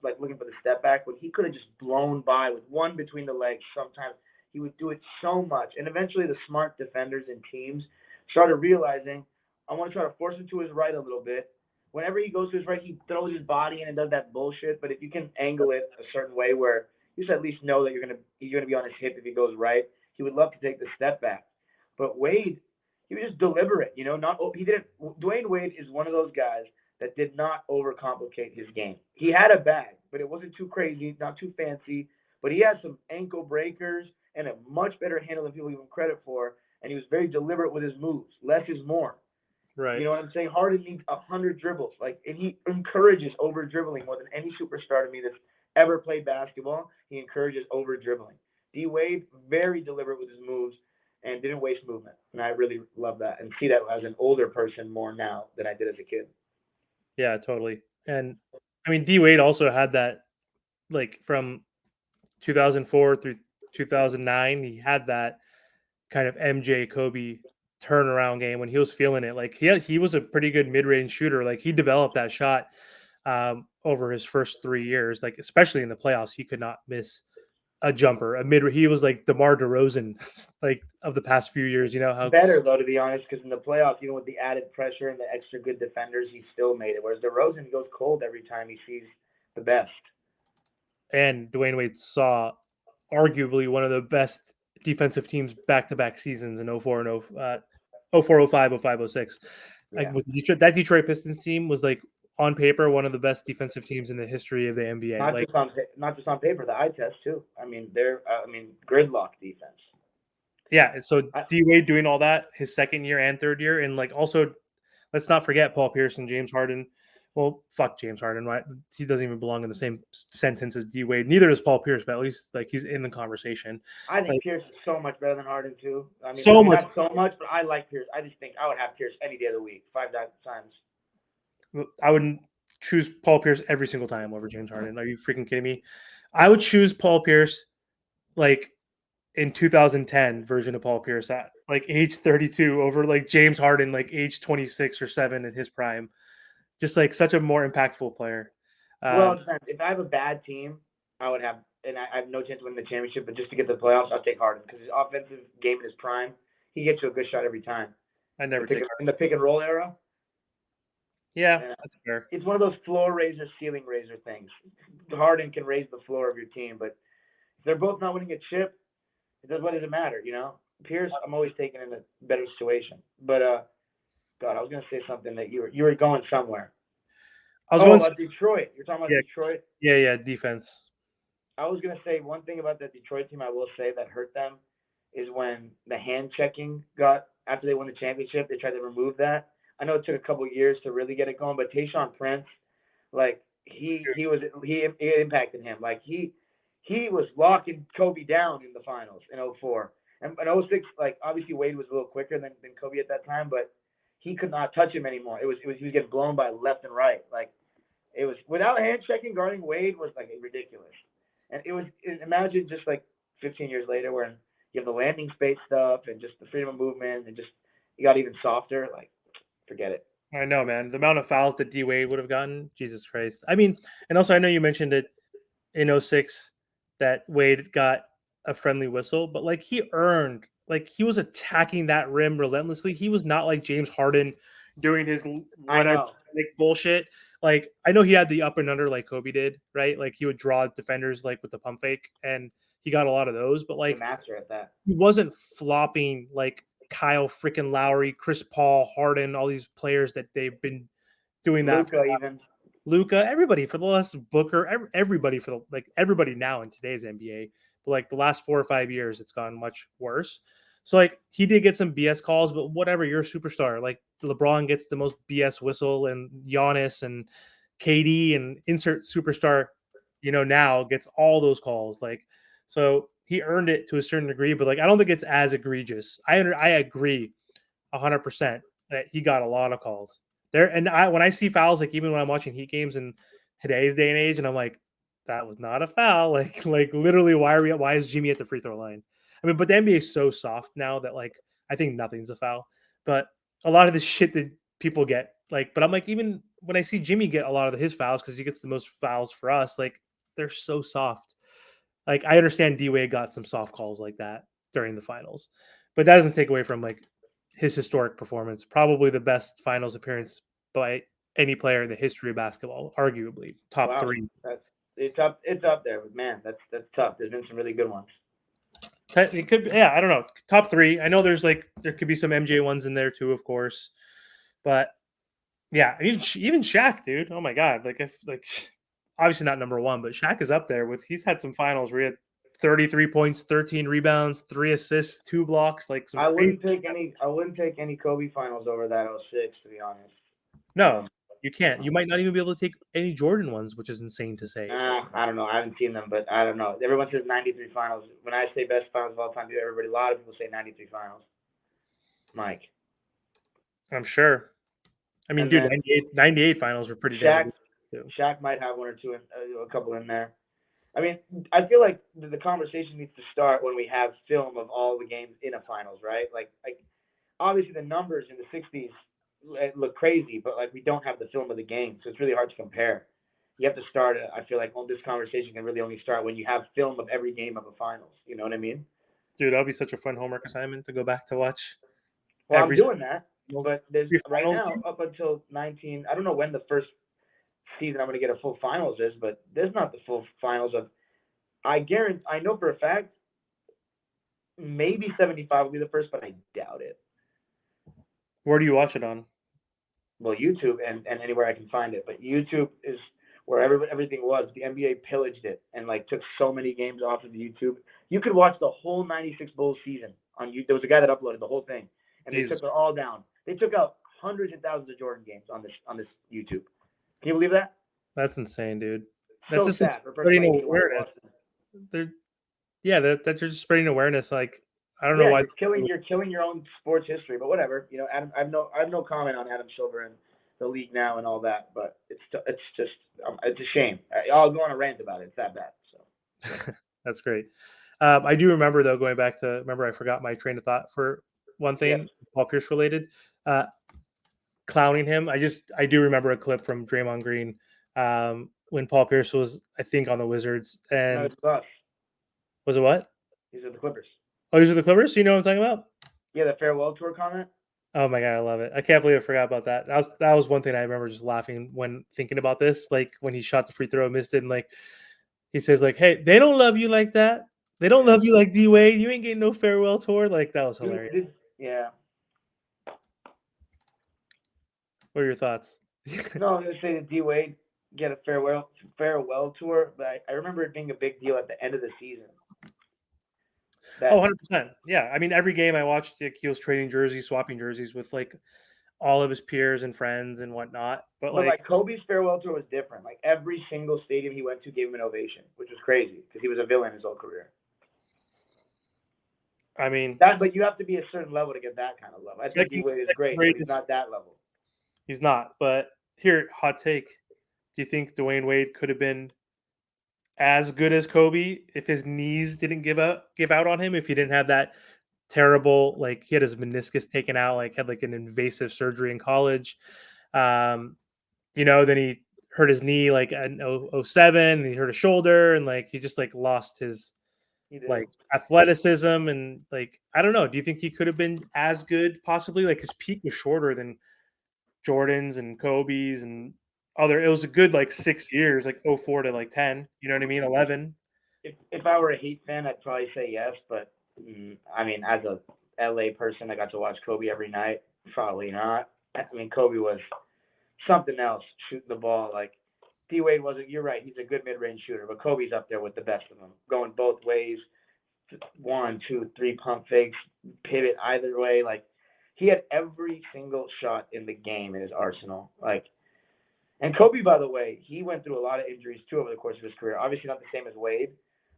like looking for the step back when he could have just blown by with one between the legs. Sometimes he would do it so much, and eventually the smart defenders and teams started realizing I want to try to force him to his right a little bit. Whenever he goes to his right, he throws his body in and does that bullshit. But if you can angle it a certain way where you just at least know that you're gonna be on his hip if he goes right, he would love to take the step back. But Wade, he was just deliberate, not he didn't Dwayne Wade is one of those guys that did not overcomplicate his game. He had a bag, but it wasn't too crazy, not too fancy, but he had some ankle breakers and a much better handle than people give him credit for, and he was very deliberate with his moves. Less is more. You Right. know what I'm saying? Harden needs 100 dribbles, and he encourages over dribbling more than any superstar to me that's ever played basketball. He encourages over dribbling. D Wade very deliberate with his moves and didn't waste movement, and I really love that and see that as an older person more now than I did as a kid. Yeah, totally. And I mean, D Wade also had that like from 2004 through 2009. He had that kind of MJ Kobe turnaround game when he was feeling it. Like he was a pretty good mid range shooter. Like he developed that shot over his first 3 years. Like especially in the playoffs, he could not miss a jumper. A mid. He was like DeMar DeRozan, like of the past few years. You know how Better though, to be honest, because in the playoffs, even with the added pressure and the extra good defenders, he still made it. Whereas DeRozan goes cold every time he sees the best. and Dwayne Wade saw arguably one of the best defensive teams back to back seasons in '04 and 04, 05, 05, 06. Like Yeah, with Detroit, that Detroit Pistons team was like on paper one of the best defensive teams in the history of the NBA. not Like, just on not just on paper, the eye test too. I mean, gridlock defense. yeah, so I, D Wade doing all that his second year and third year, and like also let's not forget Paul Pierce and James Harden Well, fuck James Harden. Right? He doesn't even belong in the same sentence as D Wade. Neither does Paul Pierce, but at least like he's in the conversation. I think Like Pierce is so much better than Harden too. I so mean, much. not so much, but I like Pierce. I just think I would have Pierce any day of the week, 5 times. I wouldn't choose Paul Pierce every single time over James Harden. Are you freaking kidding me? I would choose Paul Pierce like in 2010 version of Paul Pierce at like age 32 over like James Harden like age 26 or 7 in his prime. Just like such a more impactful player. Well, it Um, depends. If I have a bad team, I would have, and I have no chance of winning the championship. But just to get to the playoffs, I'll take Harden because his offensive game in his prime, he gets you a good shot every time. I never take. In the pick and roll era, Yeah, and that's fair. it's one of those floor raiser, ceiling raiser things. Harden can raise the floor of your team, but if they're both not winning a chip, what does it matter? Pierce, I'm always taking in a better situation. But God, I was gonna say something that you were going somewhere. I was Oh, going. about Detroit. You're talking about Yeah, Detroit. yeah. Defense. I was gonna say one thing about that Detroit team. I will say that hurt them is when the hand checking got after they won the championship. They tried to remove that. I know it took a couple years to really get it going, but Tayshaun Prince, like he impacted him. Like he was locking Kobe down in the finals in '04 and in '06. Like obviously Wade was a little quicker than Kobe at that time, but he could not touch him anymore. He was getting blown by left and right. Like it was without hand checking guarding Wade was like ridiculous. And imagine just like 15 years later when you have the landing space stuff and just the freedom of movement and just you got even softer. Like forget it. I know, man. The amount of fouls that D Wade would have gotten, Jesus Christ. I mean, and also I know you mentioned it in '06 that Wade got a friendly whistle, but like he earned, like he was attacking that rim relentlessly. He was not like James Harden doing his I whatever know. like bullshit. Like I know he had the up and under like Kobe did, right? Like he would draw defenders like with the pump fake, and he got a lot of those. But He's a like master at that. he wasn't flopping like Kyle freaking Lowry, Chris Paul, Harden, all these players that they've been doing that for Luca even. Luca, everybody for the last Booker, everybody for the like everybody now in today's NBA. But like the last 4 or 5 years, it's gotten much worse. So like he did get some BS calls, but whatever, you're a superstar. Like LeBron gets the most BS whistle, and Giannis and KD and insert superstar, now gets all those calls. Like so he earned it to a certain degree, but like I don't think it's as egregious. I agree 100% that he got a lot of calls there. And when I see fouls, like even when I'm watching Heat games in today's day and age, and I'm like, that was not a foul. Like literally, why is Jimmy at the free throw line? I mean, but the NBA is so soft now that like I think nothing's a foul. But a lot of the shit that people get, like, but I'm like, even when I see Jimmy get a lot of his fouls because he gets the most fouls for us, like they're so soft. Like I understand D Wade got some soft calls like that during the finals, but that doesn't take away from like his historic performance. Probably the best finals appearance by any player in the history of basketball, arguably top Wow. three. That's it's up there, but man, that's tough. There's been some really good ones. It could, yeah, I don't know, top three. I know there could be some MJ ones in there too, of course, but yeah, even Shaq, dude. Oh my god, like if like obviously not number one, but Shaq is up there with. He's had some finals where he had 33 points, 13 rebounds, 3 assists, 2 blocks, like some crazy. I wouldn't take any Kobe finals over that '06 to be honest. No, Um, you can't. You might not even be able to take any Jordan ones, which is insane to say. I don't know. I haven't seen them, but I don't know. Everyone says '93 finals. When I say best finals of all time, a lot of people say '93 finals. Mike. I'm sure. I mean, And dude, then 98 finals were pretty damn Shaq good too. Shaq might have one or two, a couple in there. I mean, I feel like the conversation needs to start when we have film of all the games in a finals, right? Like obviously the numbers in the '60s look crazy, but like we don't have the film of the game, so it's really hard to compare. You have to start. I feel like this conversation can really only start when you have film of every game of a finals. You know what I mean? Dude, that'll be such a fun homework assignment to go back to watch Well, I'm every doing that, finals, but there's every right finals now game. up until 19. I don't know when the first season I'm going to get a full finals is, but there's not the full finals of. I guarantee. I know for a fact. Maybe 75 will be the first, but I doubt it. Where do you watch it on? Well, YouTube and anywhere I can find it, but YouTube is where everything was. The NBA pillaged it and like took so many games off of the YouTube. You could watch the whole '96 Bulls season on YouTube. There was a guy that uploaded the whole thing, and they took Jesus. it all down. They took out hundreds and thousands of Jordan games on this YouTube. Can you believe that? That's insane, dude. That's So just like sad for a person spreading playing 81 for awareness. Boston. They're yeah, that you're just spreading awareness. Like I don't know Yeah, why. you're killing your own sports history, but whatever. You know, Adam, I have no comment on Adam Silver and the league now and all that, but it's just it's a shame. I'll go on a rant about it. It's that bad. So That's great. I do remember though going back to remember I forgot my train of thought for one yeah, thing Paul Pierce related. Uh, Clowning him. I do remember a clip from Draymond Green when Paul Pierce was I think on the Wizards no, and it's us. was it what? These are the Clippers. Oh, these are the Clippers. You know what I'm talking about? Yeah, the farewell tour comment. Oh my god, I love it. I can't believe I forgot about that. That was one thing I remember just laughing when thinking about this. Like when he shot the free throw, missed it, and like he says, like, "Hey, they don't love you like that. They don't Yeah, love you like D Wade. You ain't getting no farewell tour." Like that was dude, hilarious. yeah. What are your thoughts? No, I'm gonna say that D Wade get a farewell tour, but I remember it being a big deal at the end of the season. Oh, That 100%. Yeah. I mean, every game I watched, like, he was trading jerseys, swapping jerseys with like all of his peers and friends and whatnot. But But like, like Kobe's farewell tour was different. Like every single stadium he went to gave him an ovation, which was crazy because he was a villain his whole career. I mean, But you have to be a certain level to get that kind of love. I think D second, Wade is second great, but he's greatest. not that level. He's not. But here, hot take. Do you think Dwayne Wade could have been as good as Kobe if his knees didn't give out on him? If he didn't have that terrible, like he had his meniscus taken out, like had like an invasive surgery in college. Um, then he hurt his knee like in '07, and he hurt his shoulder, and like he just like lost his He did. like athleticism and like I don't know. Do you think he could have been as good possibly? Like his peak was shorter than Jordan's and Kobe's and other. It was a good like 6 years, like '04 to like 10. You know what I mean? 11. If I were a Heat fan, I'd probably say yes. But I mean, as a LA person, I got to watch Kobe every night. Probably not. I mean, Kobe was something else shooting the ball. Like D Wade wasn't. You're right. He's a good mid-range shooter, but Kobe's up there with the best of them, going both ways, 1, 2, 3 pump fakes, pivot either way. Like he had every single shot in the game in his arsenal. Like, and Kobe, by the way, he went through a lot of injuries too over the course of his career. Obviously, not the same as Wade,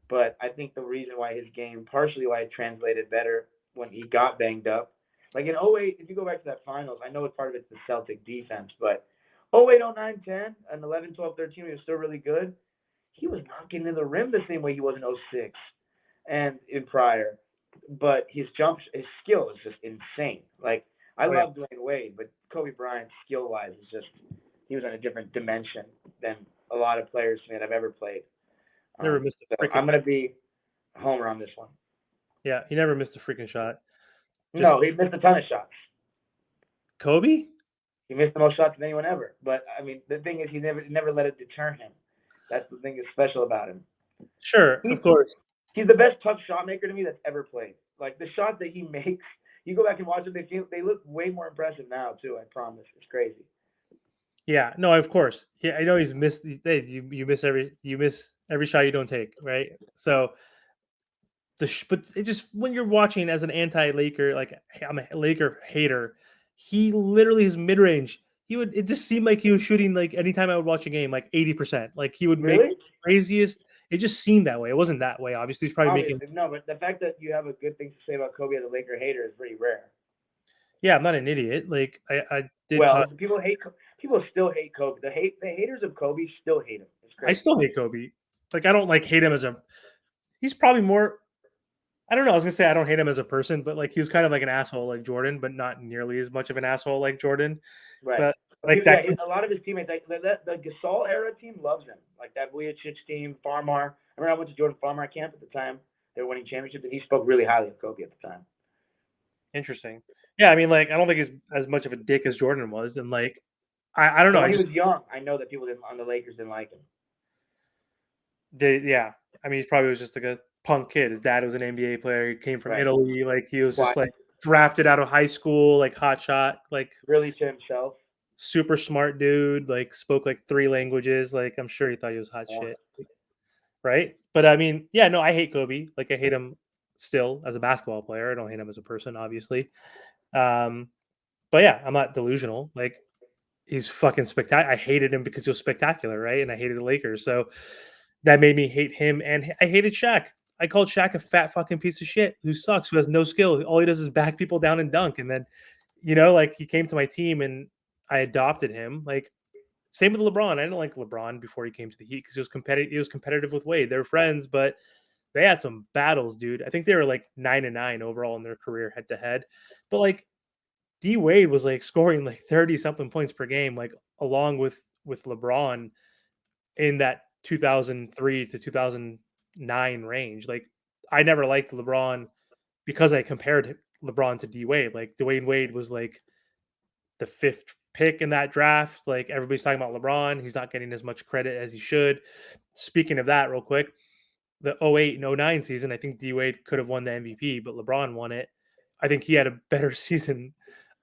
but I think the reason why his game, partially why it translated better when he got banged up. Like in '08, if you go back to that finals, I know it's part of it's the Celtic defense, but '08, '09, '10, and 11, 12, 13, he was still really good. He was knocking in the rim the same way he was in '06 and in prior. But his skill is just insane. Like I Oh yeah, love Dwayne Wade, but Kobe Bryant skill wise is just he was on a different dimension than a lot of players that I've ever played. never missed a So freaking. I'm gonna be a homer on this one. Yeah, he never missed a freaking shot. Just No, he missed a ton of shots. Kobe. He missed the most shots than anyone ever. But I mean, the thing is, he never let it deter him. That's the thing that's special about him. Sure, He of course. he's the best tough shot maker to me that's ever played. Like the shots that he makes, you go back and watch them, they look way more impressive now too. I promise, it's crazy. Yeah, no, of course. Yeah, I know he's missed. Hey, you miss every shot you don't take, right? So but it just when you're watching as an anti-Laker, like I'm a Laker hater, he literally his mid range. He would. It just seemed like he was shooting like anytime I would watch a game, like 80%. Like he would make Really? the craziest. It just seemed that way. It wasn't that way. Obviously, he's probably making. Obviously, no. But the fact that you have a good thing to say about Kobe as a Laker hater is pretty rare. Yeah, I'm not an idiot. Like I did Well, talk. people still hate Kobe. The haters of Kobe still hate him. It's I crazy. still hate Kobe. Like I don't like hate him as a. He's probably more. I don't know. I was gonna say I don't hate him as a person, but like he was kind of like an asshole like Jordan, but not nearly as much of an asshole like Jordan. Right. But But like people, yeah, that. a lot of his teammates, like the Gasol era team, loves him. Like that Vujicic team, Farmar. I remember I went to Jordan Farmar camp at the time. They were winning championships, and he spoke really highly of Kobe at the time. Interesting. Yeah, I mean, like, I don't think he's as much of a dick as Jordan was, and like, I don't know. But I when he just was young, I know that people on the Lakers didn't like him. did. Yeah, I mean, he probably was just like a punk kid. His dad was an NBA player. He came from Right. Italy. Like, he was just Why? like drafted out of high school, like hot shot, like Really to himself. super smart dude. Like, spoke like 3 languages. Like, I'm sure he thought he was hot More. shit, right? But I mean, yeah, no, I hate Kobe. Like, I hate him still as a basketball player. I don't hate him as a person, obviously. Um, but yeah, I'm not delusional. Like, He's fucking spectacular. I hated him because he was spectacular, right? And I hated the Lakers, so that made me hate him. And I hated Shaq. I called Shaq a fat fucking piece of shit who sucks, who has no skill. All he does is back people down and dunk. And then, like he came to my team and I adopted him. Like same with LeBron. I didn't like LeBron before he came to the Heat because he was competitive. He was competitive with Wade. They were friends, but they had some battles, dude. I think they were like 9-9 overall in their career head to head. But like D Wade was like scoring like 30 something points per game, like along with LeBron in that 2003 to 2009 range. Like I never liked LeBron because I compared LeBron to D Wade. Like Dwayne Wade was like the fifth pick in that draft. Like everybody's talking about LeBron. He's not getting as much credit as he should. Speaking of that, real quick, the 08 and 09 season, I think D Wade could have won the MVP, but LeBron won it. I think he had a better season,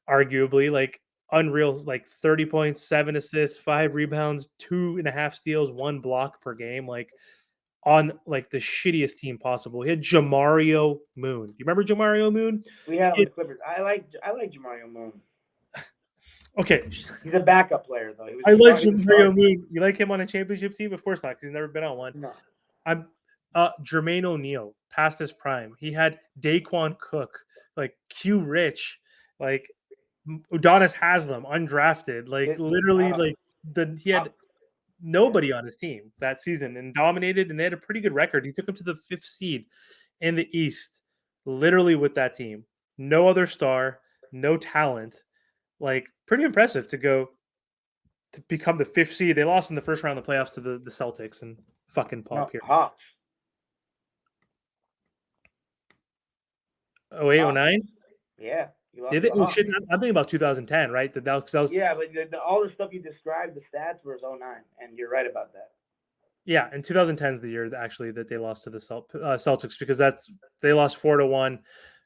arguably, like unreal, like 30 points, 7 assists, 5 rebounds, 2.5 steals, 1 block per game, like on like the shittiest team possible. He had Jamario Moon. You remember Jamario Moon? We had him on It, the Clippers. I like Jamario Moon. okay, He's a backup player though. I like He was a Jamario starter. Moon. You like him on a championship team? Of course not, because he's never been on one. No. I'm Jermaine O'Neal, past his prime. He had Daquan Cook, like Q Rich, like Udonis Haslam, undrafted, like literally, like he had nobody on his team that season and dominated, and they had a pretty good record. He took them to the 5th seed in the East, literally with that team. No other star, no talent. Like pretty impressive to go to become the 5th seed. They lost in the first round of the playoffs to the Celtics and fucking Paul No, Pierce. Hawks. 08, 09? Yeah, you lost Did to they? the Oh Hawks. shit! I'm thinking about 2010, right? That was Yeah, but all the stuff you described, the stats was 09, and you're right about that. yeah. And 2010 is the year that actually that they lost to the Celtics because they lost 4-1.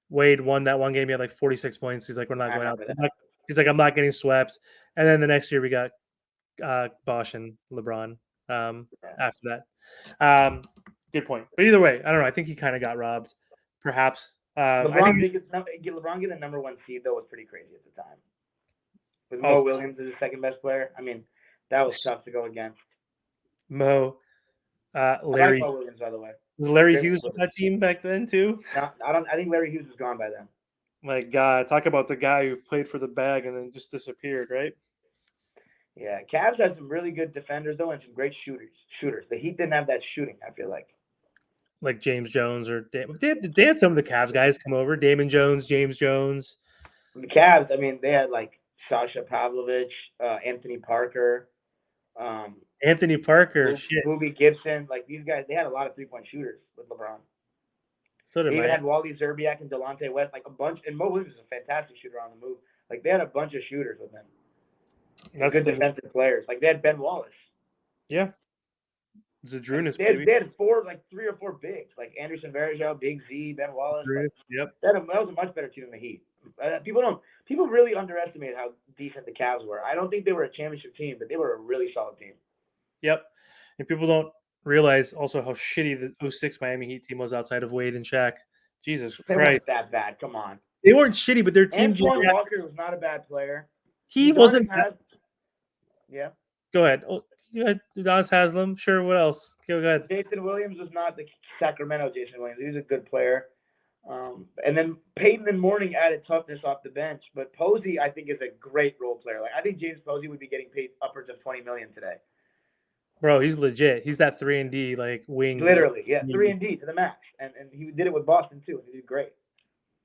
Wade won that one game. He had like 46 points. He's like, we're not I going out. remember that. He's like, I'm not getting swept. And then the next year we got Bosch and LeBron. Yeah. After that, good point. But either way, I don't know. I think he kind of got robbed, perhaps. I think LeBron getting the number 1 seed though was pretty crazy at the time. With oh, Mo Williams as the second best player, I mean, that was tough to go against. Mo, I Larry. like Mo Williams, by the way. Was Larry Great Hughes on that team back then too? No, I think Larry Hughes was gone by then. My God, talk about the guy who played for the bag and then just disappeared, right? Yeah, Cavs had some really good defenders though, and some great shooters. The Heat didn't have that shooting. I feel Like James Jones or they had some of the Cavs guys come over. Damon Jones, James Jones. The Cavs. I mean, they had like Sasha Pavlovich, Anthony Parker, Anthony Parker, shit. Boobie Gibson. Like these guys, they had a lot of 3-point shooters with LeBron. So did They even my had Wally Zerbiak and Delonte West, like a bunch. And Mo Williams is a fantastic shooter on the move. Like they had a bunch of shooters with them. Good defensive players. Like they had Ben Wallace. Yeah. Zadrunas, They had 3 or 4 bigs, like Anderson Varejao, Big Z, Ben Wallace. Like, yep. that was a much better team than the Heat. People really underestimate how decent the Cavs were. I don't think they were a championship team, but they were a really solid team. Yep. And people don't realize also how shitty the 06 Miami Heat team was outside of Wade and Shaq. Jesus Christ. They weren't that bad. Come on. They weren't shitty, but their team. Antoine Walker was not a bad player. He wasn't. Yeah. Go ahead. Oh, you had Udonis Haslam. Sure. What else? Go ahead. Jason Williams was not the Sacramento Jason Williams. He was a good player. And then Peyton and Mourning added toughness off the bench. But Posey, I think, is a great role player. Like I think James Posey would be getting paid upwards of $20 million today. Bro, he's legit. He's that 3-and-D like wing. Literally, yeah, 3-and-D to the max, and he did it with Boston too. He did great.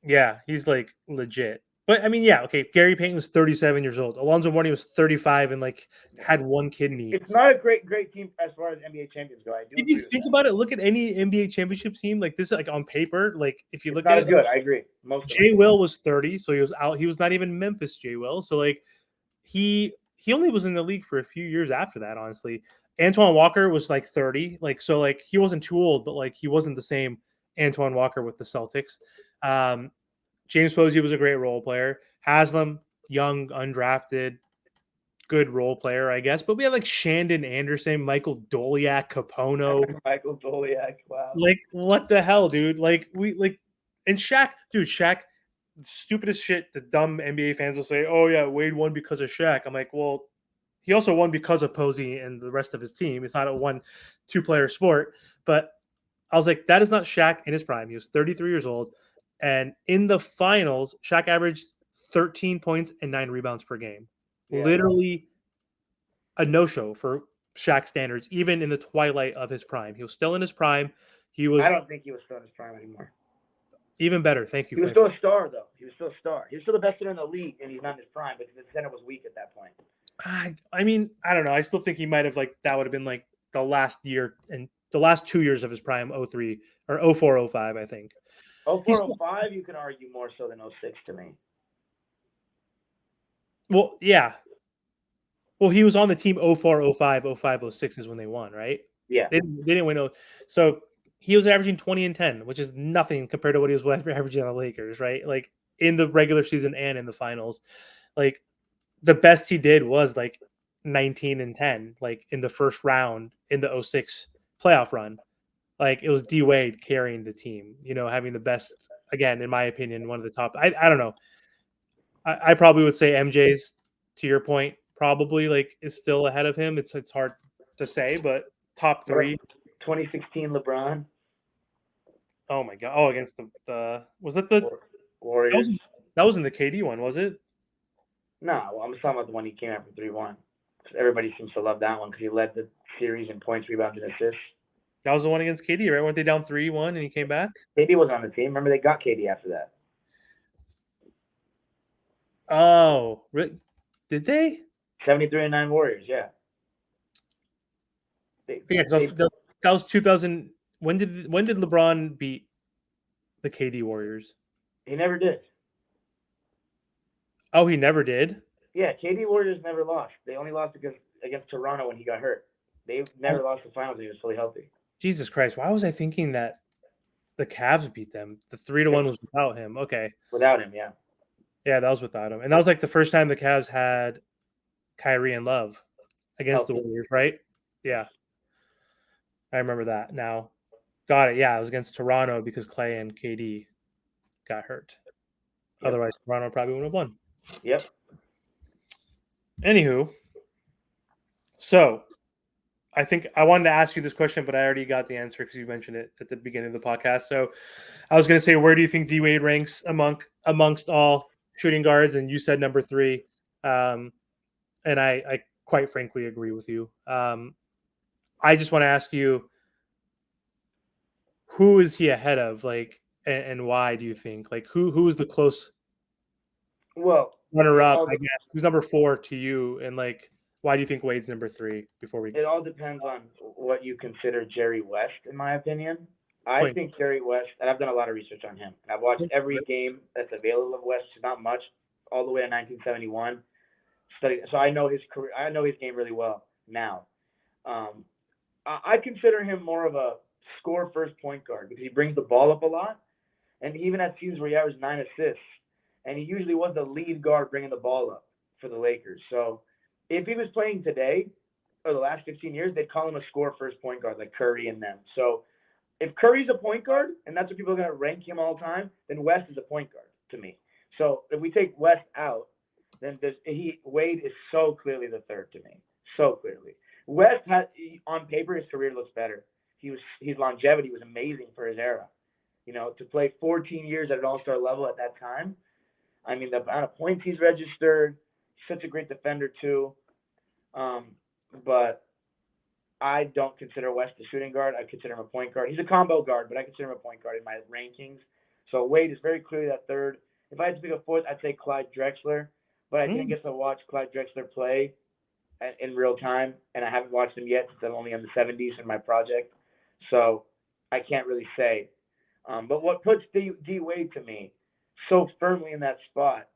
Yeah, he's like legit. But I mean, yeah, okay. Gary Payton was 37 years old. Alonzo Mourning was 35 and like had one kidney. It's not a great team as far as NBA champions go. If you think about it, look at any NBA championship team like this, like on paper. Like if you look at it, good. I agree. Jay Will was 30, so he was out. He was not even Memphis Jay Will. So like he only was in the league for a few years after that. Honestly, Antoine Walker was like 30. Like so, like he wasn't too old, but like he wasn't the same Antoine Walker with the Celtics. James Posey was a great role player. Haslam, young, undrafted, good role player, I guess. But we had like Shandon Anderson, Michael Doliak, Capono. Michael Doliak, wow. Like, what the hell, dude? Like, and Shaq, stupidest shit. The dumb NBA fans will say, oh, yeah, Wade won because of Shaq. I'm like, well, he also won because of Posey and the rest of his team. It's not a 1-2 player sport. But I was like, that is not Shaq in his prime. He was 33 years old. And in the finals, Shaq averaged 13 points and 9 rebounds per game. Yeah. Literally a no-show for Shaq standards, even in the twilight of his prime. He was still in his prime. He was I don't think he was still in his prime anymore. even better. Thank you. He was still a star, though. He was still a star. He was still the best center in the league, and he's not in his prime because the center was weak at that point. I mean, I don't know. I still think he might have that would have been like the last year and the last 2 years of his prime, 03 or 04, 05, I think. 04, 05, you can argue more so than 06 to me. Well, yeah. Well, he was on the team 04, 05, 05, 06 is when they won, right? Yeah. They didn't win. So he was averaging 20 and 10, which is nothing compared to what he was averaging on the Lakers, right? Like in the regular season and in the finals. Like the best he did was like 19 and 10, like in the first round in the 06 playoff run. Like it was D Wade carrying the team, having the best, again, in my opinion, one of the top. I don't know. I probably would say MJ's, to your point, probably like is still ahead of him. It's hard to say, but top 3. 2016 LeBron. Oh my god! Oh, against the was that the Warriors? That was in the KD one, was it? No, well, I'm talking about the one he came out for 3-1. Everybody seems to love that one because he led the series in points, rebounds, and assists. That was the one against KD, right? Weren't they down 3-1 and he came back? KD was on the team. Remember, they got KD after that. Oh, did they? 73-9 Warriors, yeah. That was 2000. When did LeBron beat the KD Warriors? He never did. Oh, he never did? Yeah, KD Warriors never lost. They only lost against Toronto when he got hurt. They never lost the finals when he was fully healthy. Jesus Christ. Why was I thinking that the Cavs beat them? The 3-1 was without him. Okay. Without him, yeah. Yeah, that was without him. And that was like the first time the Cavs had Kyrie and Love against the Warriors, right? Yeah. I remember that now. Got it. Yeah, it was against Toronto because Clay and KD got hurt. Yep. Otherwise, Toronto probably would have won. Yep. Anywho, so I think I wanted to ask you this question, but I already got the answer because you mentioned it at the beginning of the podcast. So I was going to say, where do you think D Wade ranks amongst all shooting guards? And you said number 3. And I quite frankly agree with you. I just want to ask you, who is he ahead of? Like, and why do you think? Like, who is the close runner-up? I guess who's number 4 to you? And like, why do you think Wade's number 3? It all depends on what you consider Jerry West, in my opinion. I think Jerry West, and I've done a lot of research on him. And I've watched every game that's available of West, not much, all the way to 1971. So I know his career. I know his game really well now. I consider him more of a score first point guard because he brings the ball up a lot, and he even had seasons where he averaged 9 assists, and he usually was the lead guard bringing the ball up for the Lakers. So if he was playing today or the last 15 years, they'd call him a score first point guard like Curry and them. So if Curry's a point guard and that's what people are going to rank him all the time, then West is a point guard to me. So if we take West out, then Wade is so clearly the 3rd to me, so clearly. West has, on paper, his career looks better. His longevity was amazing for his era. To play 14 years at an all-star level at that time. I mean, the amount of points he's registered, he's such a great defender too. But I don't consider West a shooting guard. I consider him a point guard. He's a combo guard, but I consider him a point guard in my rankings. So Wade is very clearly that 3rd. If I had to pick a 4th, I'd say Clyde Drexler. But I didn't get to watch Clyde Drexler play in real time, and I haven't watched him yet since I'm only in the 70s in my project. So I can't really say. But what puts D Wade to me so firmly in that spot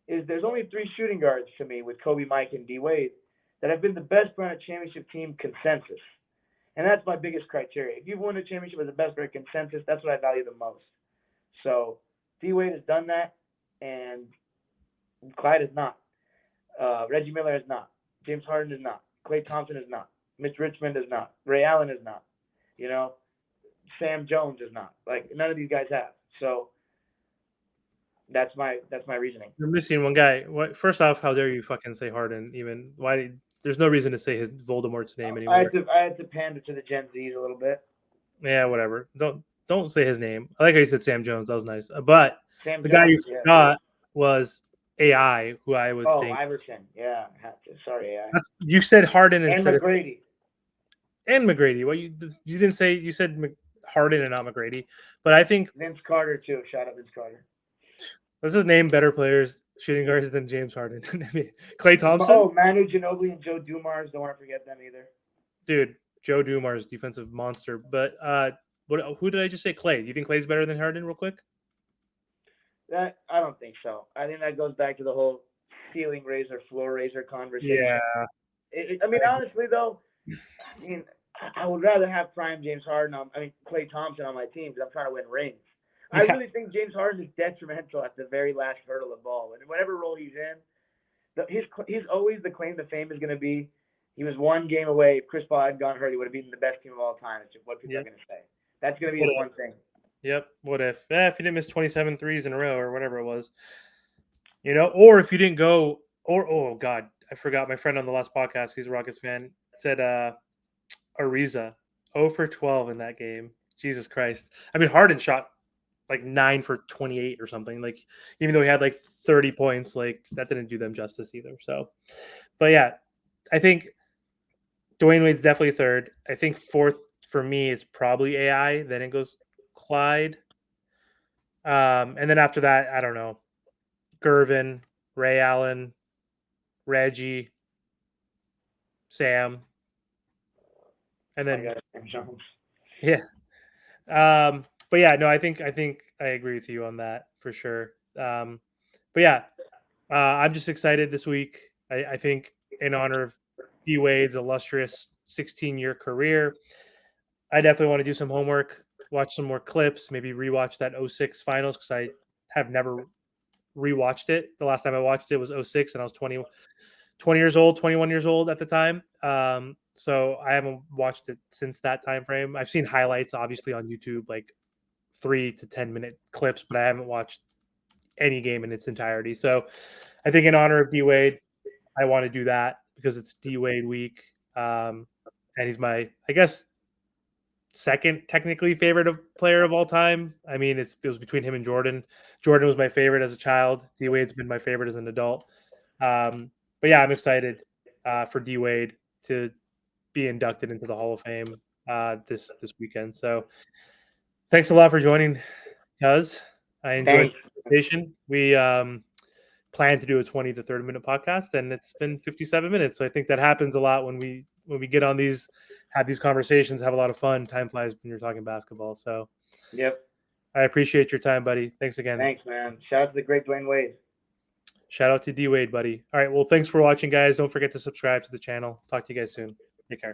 is there's only 3 shooting guards to me with Kobe, Mike, and D Wade that have been the best player on a championship team consensus. And that's my biggest criteria. If you've won a championship as the best player consensus, that's what I value the most. So D Wade has done that, and Clyde is not. Reggie Miller is not. James Harden is not. Klay Thompson is not. Mitch Richmond is not. Ray Allen is not. Sam Jones is not. Like, none of these guys have. So that's my reasoning. You're missing one guy. First off, how dare you fucking say Harden? Even why? there's no reason to say his Voldemort's name I anymore. had to pander to the Gen Zs a little bit. Yeah, whatever. Don't say his name. I like how you said Sam Jones. That was nice. But Sam the guy you Jones, yeah. forgot was AI, who I would Oh, think. Iverson, yeah. I have to. Sorry, AI. You said Harden And instead of McGrady. and McGrady. Well, you didn't say you said Harden and not McGrady. But I think Vince Carter too. Shout out Vince Carter. let's just name better players shooting guards than James Harden. Klay Thompson, Oh, Manu Ginobili and Joe Dumars. Don't want to forget them either. dude. Joe Dumars, defensive monster. But who did I just say? Klay. Do you think Klay's better than Harden? Real quick. That I don't think so. I think that goes back to the whole ceiling raiser, floor raiser conversation. Yeah. I mean, honestly though, I mean, I would rather have prime James Harden. Klay Thompson on my team because I'm trying to win rings. I Yeah. really think James Harden is detrimental at the very last hurdle of ball. And whatever role he's in, he's always the claim to fame is going to be he was one game away. If Chris Paul hadn't gone hurt, he would have beaten the best team of all time. It's what people are going to say. That's going to be his one thing. Yep. What if? If you didn't miss 27 threes in a row or whatever it was, or if you didn't go, or oh God, I forgot. My friend on the last podcast, he's a Rockets fan, said Ariza 0 for 12 in that game. Jesus Christ. I mean, Harden shot like 9 for 28 or something. Like, even though he had like 30 points, like that didn't do them justice either. So, but yeah, I think Dwyane Wade's definitely third. I think fourth for me is probably AI. Then it goes Clyde. And then after that, I don't know. Gervin, Ray Allen, Reggie, Sam, and then Sam Jones. yeah. But yeah, no, I think I agree with you on that for sure. But yeah, I'm just excited this week. I think in honor of D Wade's illustrious 16-year career, I definitely want to do some homework, watch some more clips, maybe rewatch that 06 finals because I have never rewatched it. The last time I watched it was 06 and I was 20 years old, 21 years old at the time. So I haven't watched it since that time frame. I've seen highlights obviously on YouTube, like 3 to 10 minute clips, but I haven't watched any game in its entirety. So I think in honor of D Wade, I want to do that because it's D Wade week. And he's my, I guess, second technically favorite player of all time. I mean, it was between him and Jordan. Jordan was my favorite as a child. D Wade's been my favorite as an adult. But yeah, I'm excited for D Wade to be inducted into the Hall of Fame this weekend. So thanks a lot for joining, Cuz. I enjoyed the conversation. We plan to do a 20 to 30 minute podcast, and it's been 57 minutes. So I think that happens a lot when we get on these, have these conversations, have a lot of fun. Time flies when you're talking basketball. So yep. I appreciate your time, buddy. Thanks again. Thanks, man. Shout out to the great Dwyane Wade. Shout out to D Wade, buddy. All right. Well, thanks for watching, guys. Don't forget to subscribe to the channel. Talk to you guys soon. Take care.